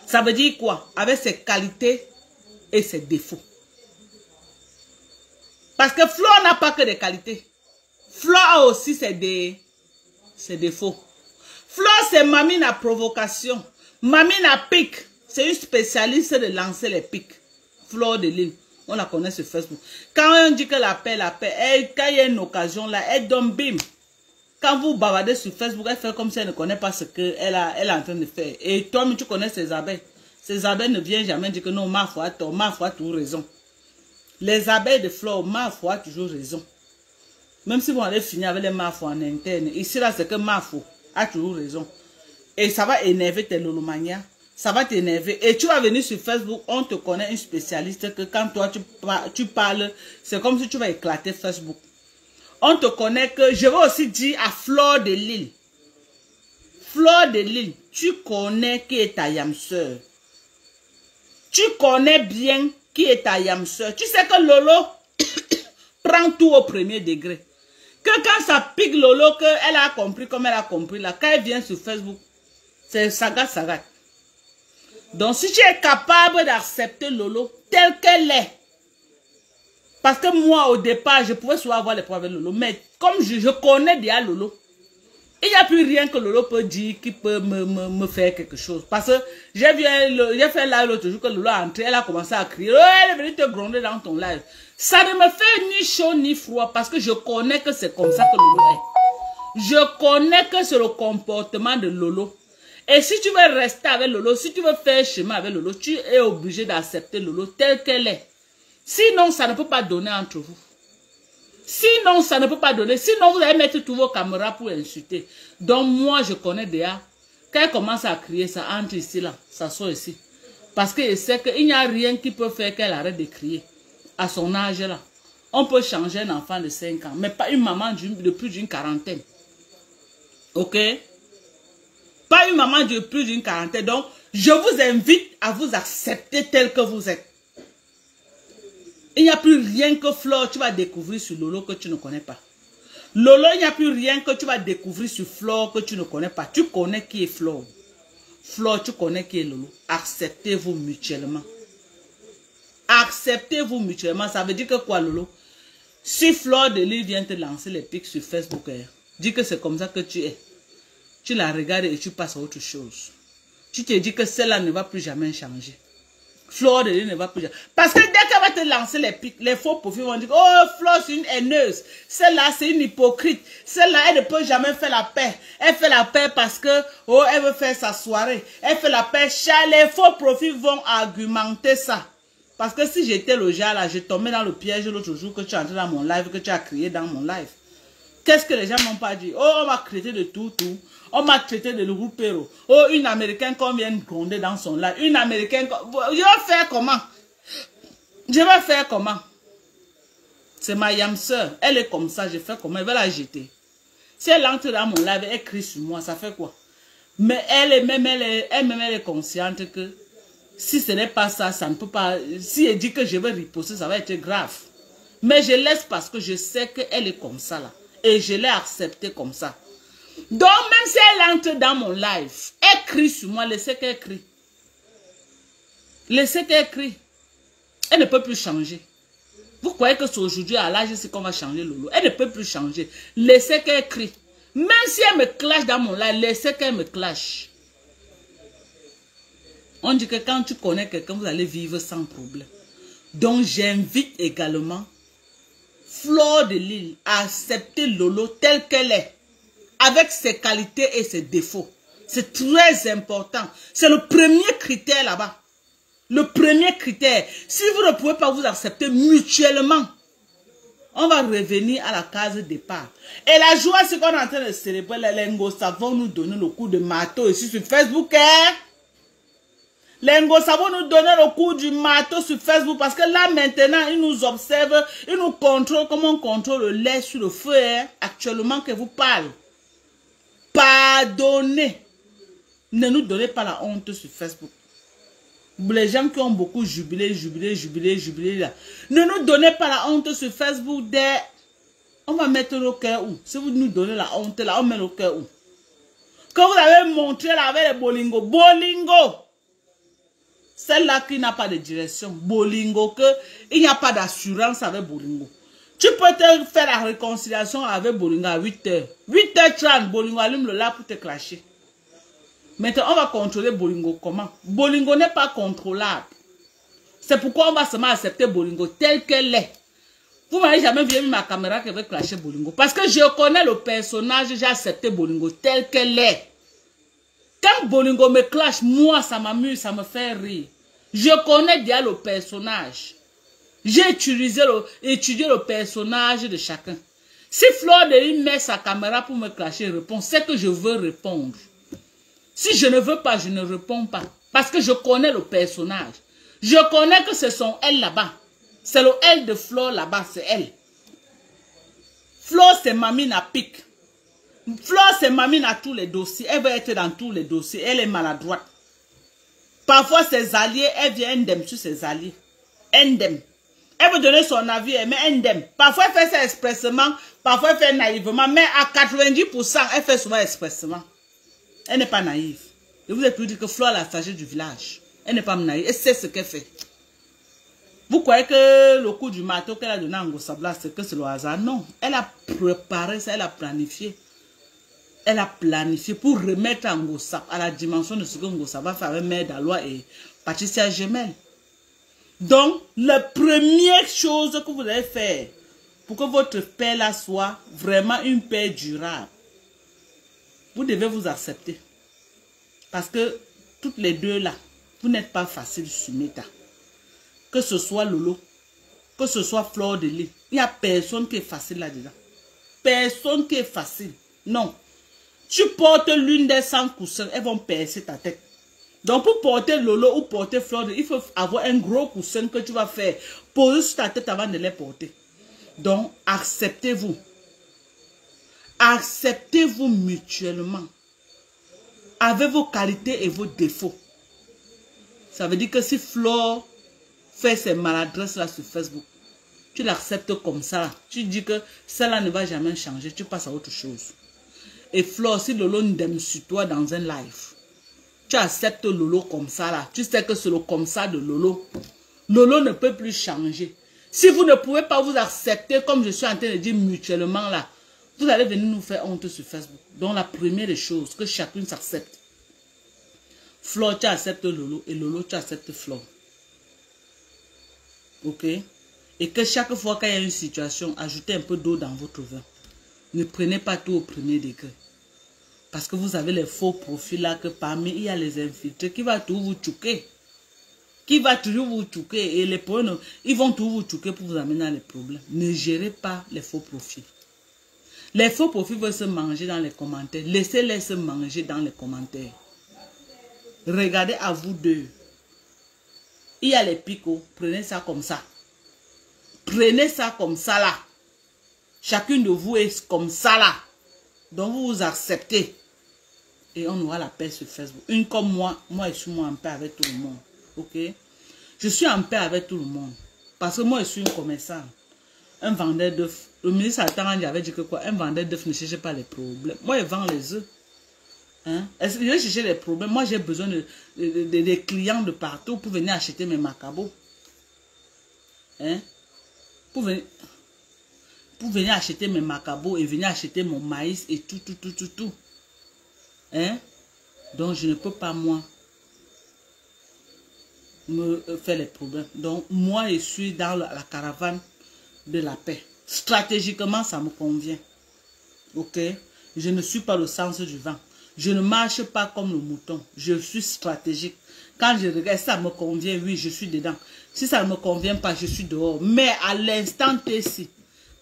Ça veut dire quoi? Avec ses qualités et ses défauts. Parce que Fleur n'a pas que des qualités. Fleur a aussi ses défauts. Fleur, c'est Mamine à provocation. Mamine à pique. C'est une spécialiste de lancer les piques. Fleur de Lys. On la connaît sur Facebook. Quand on dit que la paix, quand il y a une occasion là, elle donne bim. Quand vous bavardez sur Facebook, elle fait comme si elle ne connaît pas ce qu'elle est en train de faire. Et toi, tu connais ces abeilles. Ces abeilles ne viennent jamais dire que non, ma foi a tort, ma foi a toujours raison. Les abeilles de Fleur, ma foi a toujours raison. Même si vous allez finir avec les ma foi en interne, ici là, c'est que ma foi a toujours raison. Et ça va énerver tes lolomanias. Ça va t'énerver. Et tu vas venir sur Facebook, on te connaît une spécialiste que quand toi tu parles, c'est comme si tu vas éclater Facebook. On te connaît que, je vais aussi dire à Fleur de Lys. Fleur de Lys, tu connais qui est ta yamseur. Tu connais bien qui est ta yamseur. Tu sais que Lolo prend tout au premier degré. Que quand ça pique Lolo, qu'elle a compris comme elle a compris là, quand elle vient sur Facebook, c'est sagat. Donc si tu es capable d'accepter Lolo telle qu'elle est, parce que moi au départ je pouvais souvent avoir les problèmes avec Lolo, mais comme je connais déjà Lolo, il n'y a plus rien que Lolo peut dire qui peut me faire quelque chose. Parce que j'ai fait live l'autre jour que Lolo a entré, elle a commencé à crier, elle est venue te gronder dans ton live. Ça ne me fait ni chaud ni froid parce que je connais que c'est comme ça que Lolo est. Je connais que c'est le comportement de Lolo. Et si tu veux rester avec Lolo, si tu veux faire chemin avec Lolo, tu es obligé d'accepter Lolo telle qu'elle est. Sinon, ça ne peut pas donner entre vous. Sinon, ça ne peut pas donner. Sinon, vous allez mettre tous vos caméras pour insulter. Donc, moi, je connais déjà. Quand elle commence à crier, ça entre ici, là. Ça sort ici. Parce que je sais qu'il n'y a rien qui peut faire qu'elle arrête de crier. À son âge, là. On peut changer un enfant de 5 ans. Mais pas une maman de plus d'une quarantaine. Ok? Pas une maman de plus d'une quarantaine. Donc, je vous invite à vous accepter tel que vous êtes. Il n'y a plus rien que Fleur, tu vas découvrir sur Lolo que tu ne connais pas. Lolo, il n'y a plus rien que tu vas découvrir sur Fleur que tu ne connais pas. Tu connais qui est Fleur. Fleur, tu connais qui est Lolo. Acceptez-vous mutuellement. Acceptez-vous mutuellement. Ça veut dire que quoi, Lolo? Si Fleur de Lys vient te lancer les pics sur Facebook, dis que c'est comme ça que tu es. Tu la regardes et tu passes à autre chose. Tu te dis que celle-là ne va plus jamais changer. Fleur de Lys ne va plus jamais. Parce que dès qu'elle va te lancer les pics, les faux profils vont dire, oh, Fleur, c'est une haineuse. Celle-là, c'est une hypocrite. Celle-là, elle ne peut jamais faire la paix. Elle fait la paix parce que, oh, elle veut faire sa soirée. Elle fait la paix. Les faux profils vont argumenter ça. Parce que si j'étais le genre là, je tombais dans le piège l'autre jour que tu es entré dans mon live, que tu as crié dans mon live. Qu'est-ce que les gens n'ont pas dit? Oh, on m'a traité de tout. On m'a traité de roupéro. Oh, une Américaine qu'on vient gronder dans son live. Une Américaine... Je vais faire comment? Je vais faire comment? C'est ma yam sœur. Elle est comme ça. Je fais comment? Elle va la jeter. Si elle entre dans mon live, elle crie sur moi. Ça fait quoi? Mais elle-même, elle est consciente que si ce n'est pas ça, ça ne peut pas... Si elle dit que je vais riposter, ça va être grave. Mais je laisse parce que je sais qu'elle est comme ça là. Et je l'ai acceptée comme ça. Donc même si elle entre dans mon live, elle crie sur moi, laissez qu'elle crie. Laissez qu'elle crie. Elle ne peut plus changer. Vous croyez que c'est aujourd'hui à l'âge c'est qu'on va changer Lolo? Elle ne peut plus changer. Laissez qu'elle crie. Même si elle me clash dans mon live, laissez qu'elle me clash. On dit que quand tu connais quelqu'un, vous allez vivre sans problème. Donc j'invite également Fleur de Lys à accepter Lolo telle qu'elle est. Avec ses qualités et ses défauts. C'est très important. C'est le premier critère là-bas. Le premier critère. Si vous ne pouvez pas vous accepter mutuellement, on va revenir à la case départ. Et la joie, c'est qu'on est en train de célébrer les Ngosa vont nous donner le coup de marteau ici sur Facebook. Hein? Les Ngosa vont nous donner le coup du marteau sur Facebook parce que là maintenant, ils nous observent, ils nous contrôlent comme on contrôle le lait sur le feu. Hein? Actuellement que vous parlez. Pardonnez. Ne nous donnez pas la honte sur Facebook. Les gens qui ont beaucoup jubilé là. Ne nous donnez pas la honte sur Facebook. On va mettre le cœur où? Si vous nous donnez la honte là, on met le cœur où? Quand vous avez montré là avec les bolingo. Bolingo. Celle-là qui n'a pas de direction. Bolingo. Il n'y a pas d'assurance avec Bolingo. Tu peux te faire la réconciliation avec Bolingo à 8h. 8h30, Bolingo allume le lait pour te clasher. Maintenant, on va contrôler Bolingo comment? Bolingo n'est pas contrôlable. C'est pourquoi on va seulement accepter Bolingo tel qu'elle est. Vous m'avez jamais vu ma caméra qui va clasher Bolingo. Parce que je connais le personnage, j'ai accepté Bolingo tel qu'elle est. Quand Bolingo me clash, moi, ça m'amuse, ça me fait rire. Je connais déjà le personnage. J'ai étudié le personnage de chacun. Si Fleur de Lys met sa caméra pour me clasher, répond, c'est que je veux répondre. Si je ne veux pas, je ne réponds pas. Parce que je connais le personnage. Je connais que ce sont elles là-bas. C'est le elle de Fleur là-bas, c'est elle. Fleur, c'est mamine à pic. Fleur, c'est mamine à tous les dossiers. Elle va être dans tous les dossiers. Elle est maladroite. Parfois, ses alliés, elle vient indemne sur ses alliés. Indemne. Elle veut donner son avis, mais indemne. Parfois, elle fait ça expressement. Parfois, elle fait naïvement. Mais à 90%, elle fait souvent expressement. Elle n'est pas naïve. Je vous ai pu dire que Fleur est la sagesse du village. Elle n'est pas naïve. Elle sait ce qu'elle fait. Vous croyez que le coup du marteau qu'elle a donné à Ngosabla, c'est que c'est le hasard? Non. Elle a préparé ça, elle a planifié. Elle a planifié pour remettre Ngosa à la dimension de ce que Ngosa va faire avec Mère Daloa et Patricia Gemelle. Donc, la première chose que vous allez faire pour que votre paix là soit vraiment une paix durable, vous devez vous accepter. Parce que toutes les deux là, vous n'êtes pas facile sur Meta. Que ce soit Lolo, que ce soit Fleur de Lys, il n'y a personne qui est facile là-dedans. Personne qui est facile. Non. Tu portes l'une des 100 coussins, elles vont percer ta tête. Donc pour porter Lolo ou porter Fleur de Lys, il faut avoir un gros coussin que tu vas faire. Poser sur ta tête avant de les porter. Donc acceptez-vous. Acceptez-vous mutuellement. Avec vos qualités et vos défauts. Ça veut dire que si Fleur fait ses maladresses là sur Facebook, tu l'acceptes comme ça. Tu dis que cela ne va jamais changer. Tu passes à autre chose. Et Fleur, si Lolo n'aime sur toi dans un live, tu acceptes Lolo comme ça là. Tu sais que c'est le comme ça de Lolo. Lolo ne peut plus changer. Si vous ne pouvez pas vous accepter comme je suis en train de dire mutuellement là, vous allez venir nous faire honte sur Facebook. Donc la première des choses, que chacune s'accepte. Fleur, tu acceptes Lolo et Lolo, tu acceptes Fleur. Ok? Et que chaque fois qu'il y a une situation, ajoutez un peu d'eau dans votre vin. Ne prenez pas tout au premier degré. Parce que vous avez les faux profils là, que parmi, il y a les infiltrés qui vont tout vous choquer. Qui va toujours vous choquer. Et les problèmes, ils vont tout vous choquer pour vous amener dans les problèmes. Ne gérez pas les faux profils. Les faux profils veulent se manger dans les commentaires. Laissez-les se manger dans les commentaires. Regardez à vous deux. Il y a les picots. Prenez ça comme ça. Prenez ça comme ça là. Chacune de vous est comme ça là. Donc vous vous acceptez. Et on aura la paix sur Facebook. Une comme moi je suis en paix avec tout le monde. Ok? Je suis en paix avec tout le monde. Parce que moi je suis une commerçante. Un vendeur d'œufs. Le ministre Attarandi avait dit que quoi? Un vendeur d'œufs ne cherche pas les problèmes. Moi je vends les œufs. Hein? Est-ce que je vais chercher les problèmes? Moi j'ai besoin de clients de partout pour venir acheter mes macabos. Hein? Pour venir acheter mes macabos et venir acheter mon maïs et tout. Hein? Donc, je ne peux pas, moi, me faire les problèmes. Donc, moi, je suis dans la caravane de la paix. Stratégiquement, ça me convient. Ok? Je ne suis pas le sens du vent. Je ne marche pas comme le mouton. Je suis stratégique. Quand je regarde, ça me convient, oui, je suis dedans. Si ça ne me convient pas, je suis dehors. Mais à l'instant T-ci,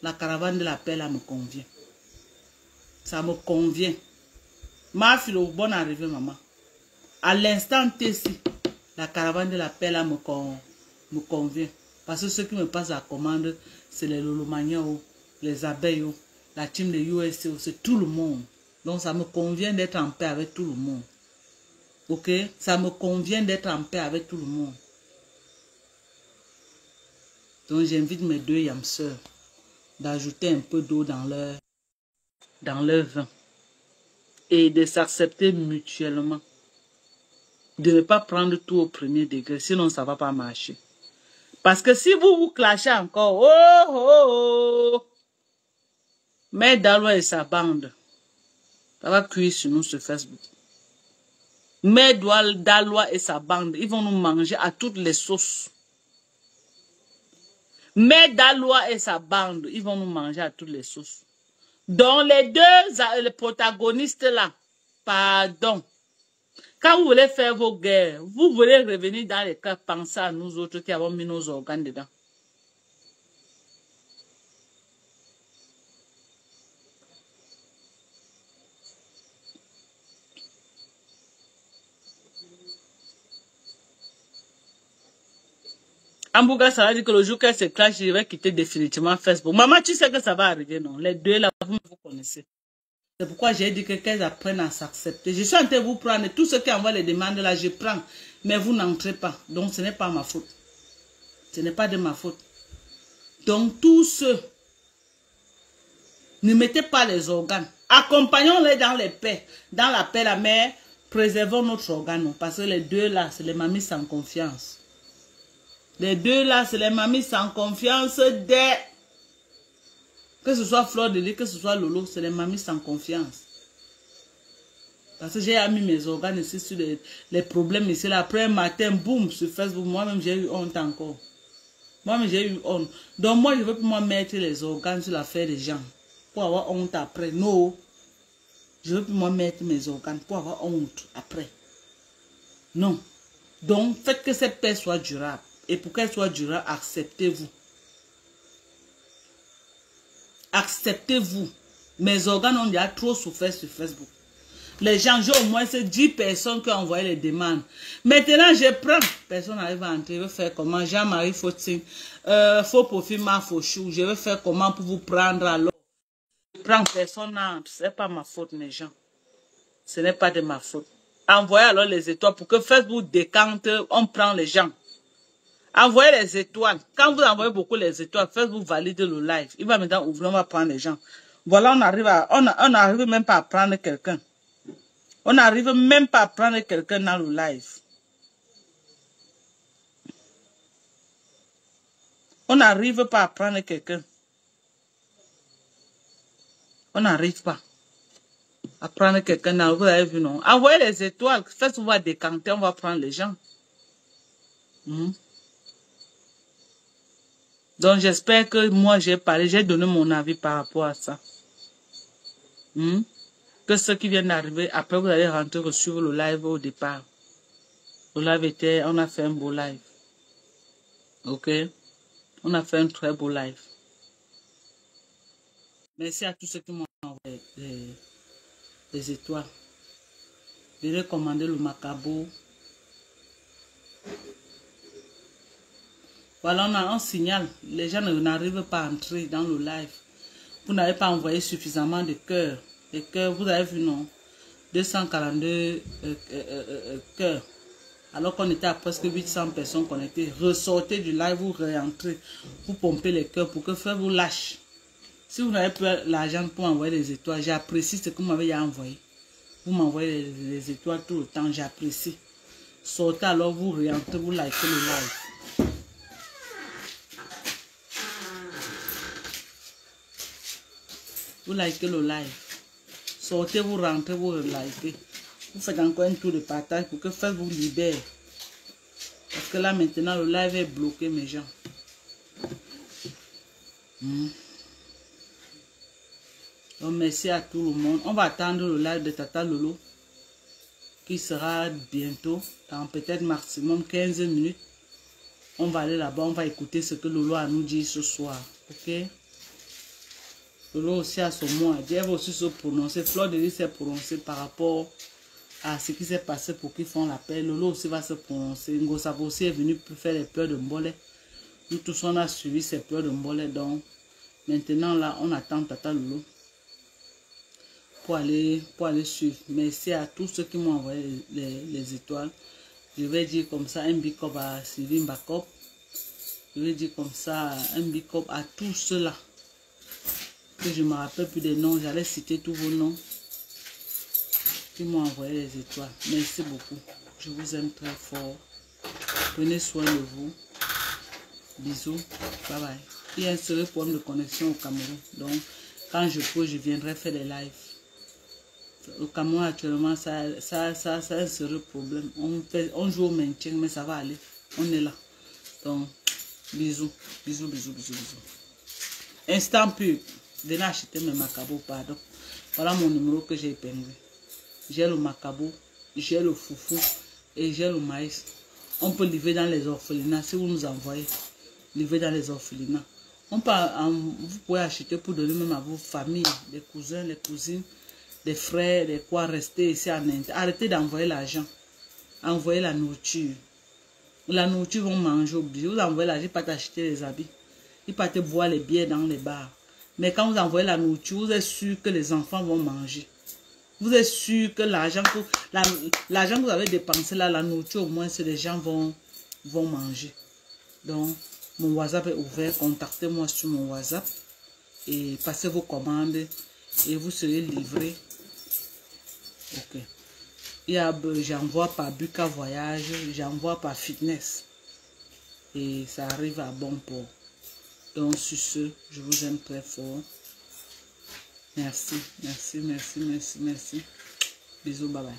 la caravane de la paix, là, me convient. Ça me convient. Ma fille, bonne arrivée, maman. À l'instant T-ci, la caravane de la paix, là, me convient. Parce que ceux qui me passent la commande, c'est les Lolomaniens, les abeilles, la team de USA, c'est tout le monde. Donc, ça me convient d'être en paix avec tout le monde. Ok? Ça me convient d'être en paix avec tout le monde. Donc, j'invite mes deux yamseurs d'ajouter un peu d'eau dans leur vin. Et de s'accepter mutuellement. De ne pas prendre tout au premier degré, sinon ça ne va pas marcher. Parce que si vous vous clashez encore, mais Dalois et sa bande, ça va cuire sur nous sur Facebook. Mais Dalois et sa bande, ils vont nous manger à toutes les sauces. Mais Dalois et sa bande, ils vont nous manger à toutes les sauces. Donc les protagonistes là, pardon. Quand vous voulez faire vos guerres, vous voulez revenir dans les cas, penser à nous autres qui avons mis nos organes dedans. Ambouga, ça va dire que le jour qu'elle se clash, je vais quitter définitivement Facebook. Maman, tu sais que ça va arriver, non? Les deux là, vous connaissez. C'est pourquoi j'ai dit qu'elles apprennent à s'accepter. Je suis en train de vous prendre. Tous ceux qui envoient les demandes là, je prends. Mais vous n'entrez pas. Donc, ce n'est pas ma faute. Ce n'est pas de ma faute. Donc, tous ceux, ne mettez pas les organes. Accompagnons-les dans les paix. Dans la paix, la mère, préservons notre organe. Parce que les deux là, c'est les mamies sans confiance. Les deux là, c'est les mamies sans confiance des... Que ce soit Fleur de Lys, que ce soit Lolo, c'est les mamies sans confiance. Parce que j'ai mis mes organes ici sur les problèmes ici. Là, après un matin, boum, sur Facebook, moi-même j'ai eu honte encore. Moi-même j'ai eu honte. Donc moi, je veux pour moi mettre les organes sur l'affaire des gens. Pour avoir honte après. Non. Je veux pour moi mettre mes organes pour avoir honte après. Non. Donc, faites que cette paix soit durable. Et pour qu'elle soit durable, acceptez-vous. Acceptez-vous. Mes organes ont déjà trop souffert sur Facebook. Les gens, j'ai au moins ces 10 personnes qui ont envoyé les demandes. Maintenant, je prends. Personne n'arrive à entrer. Je vais faire comment? Jean-Marie Fautin. Faux profil, ma faux chou. Je vais faire comment pour vous prendre alors? Je prends personne n'entre. Ce n'est pas ma faute, mes gens. Ce n'est pas de ma faute. Envoyez alors les étoiles pour que Facebook décante. On prend les gens. Envoyez les étoiles. Quand vous envoyez beaucoup les étoiles, Facebook valide le live. Il va maintenant ouvrir, on va prendre les gens. Voilà, on n'arrive même pas à prendre quelqu'un. On n'arrive même pas à prendre quelqu'un dans le live. On n'arrive pas à prendre quelqu'un. On n'arrive pas à prendre quelqu'un dans le live. Vous avez vu, non? Envoyez les étoiles. Facebook va décanter, on va prendre les gens. Donc, j'espère que moi, j'ai parlé, j'ai donné mon avis par rapport à ça. Que ceux qui viennent d'arriver, après, vous allez rentrer sur le live au départ. Le live était, on a fait un beau live. Ok? On a fait un très beau live. Merci à tous ceux qui m'ont les étoiles. Venez commander le Macabo. Voilà, on a un signal. Les gens n'arrivent pas à entrer dans le live. Vous n'avez pas envoyé suffisamment de cœurs. Les cœurs, vous avez vu, non? 242 cœurs. Alors qu'on était à presque 800 personnes connectées. Ressortez du live, vous réentrez. Vous pompez les cœurs pour que frère vous lâche. Si vous n'avez pas l'argent pour envoyer les étoiles, j'apprécie ce que vous m'avez envoyé. Vous m'envoyez les étoiles tout le temps, j'apprécie. Sortez alors, vous réentrez, vous likez le live. Vous likez le live. Sortez, vous rentrez, vous likez. Vous faites encore un tour de partage pour que Facebook vous libère. Parce que là maintenant le live est bloqué mes gens. Donc merci à tout le monde. On va attendre le live de Tata Lolo. Qui sera bientôt. Dans peut-être maximum 15 minutes. On va aller là-bas. On va écouter ce que Lolo a nous dit ce soir. Ok? Lolo aussi a son mot à dire. Elle va aussi se prononcer. Fleur de Lys s'est prononcée par rapport à ce qui s'est passé pour qu'ils font l'appel. Lolo aussi va se prononcer. Ngosabo aussi est venu pour faire les pleurs de Mbolé. Nous tous on a suivi ces pleurs de Mbolé. Donc maintenant là on attend Tata Lolo pour aller suivre. Merci à tous ceux qui m'ont envoyé les étoiles. Je vais dire comme ça un big up à Sylvie Mbakop. Je vais dire comme ça un big up à tous ceux-là. Que je ne me rappelle plus des noms. J'allais citer tous vos noms. Qui m'ont envoyé les étoiles. Merci beaucoup. Je vous aime très fort. Prenez soin de vous. Bisous. Bye bye. Il y a un sérieux problème de connexion au Cameroun. Donc, quand je peux, je viendrai faire des lives. Au Cameroun, actuellement, ça a un sérieux problème. On joue au maintien, mais ça va aller. On est là. Donc, bisous. Bisous, bisous, bisous, bisous. Instant pub. Venez acheter mes Macabo, pardon. Voilà mon numéro que j'ai épinglé. J'ai le Macabo, j'ai le foufou et j'ai le maïs. On peut livrer dans les orphelinats si vous nous envoyez. Livrer dans les orphelinats. Vous pouvez acheter pour donner même à vos familles, les cousins, les cousines, des frères, des quoi, rester ici en Inde. Arrêtez d'envoyer l'argent. Envoyez la nourriture. La nourriture vont manger obligé. Vous envoyez l'argent, ils partent acheter les habits. Ils partent boire les bières dans les bars. Mais quand vous envoyez la nourriture, vous êtes sûr que les enfants vont manger. Vous êtes sûr que l'argent que vous avez dépensé là, la nourriture au moins, c'est les gens vont manger. Donc, mon WhatsApp est ouvert. Contactez-moi sur mon WhatsApp et passez vos commandes et vous serez livré. Ok. J'envoie par Buka Voyage, j'envoie par Fitness. Et ça arrive à bon port. Donc, sur ce, je vous aime très fort. Merci, merci, merci, merci, merci. Bisous, bye bye.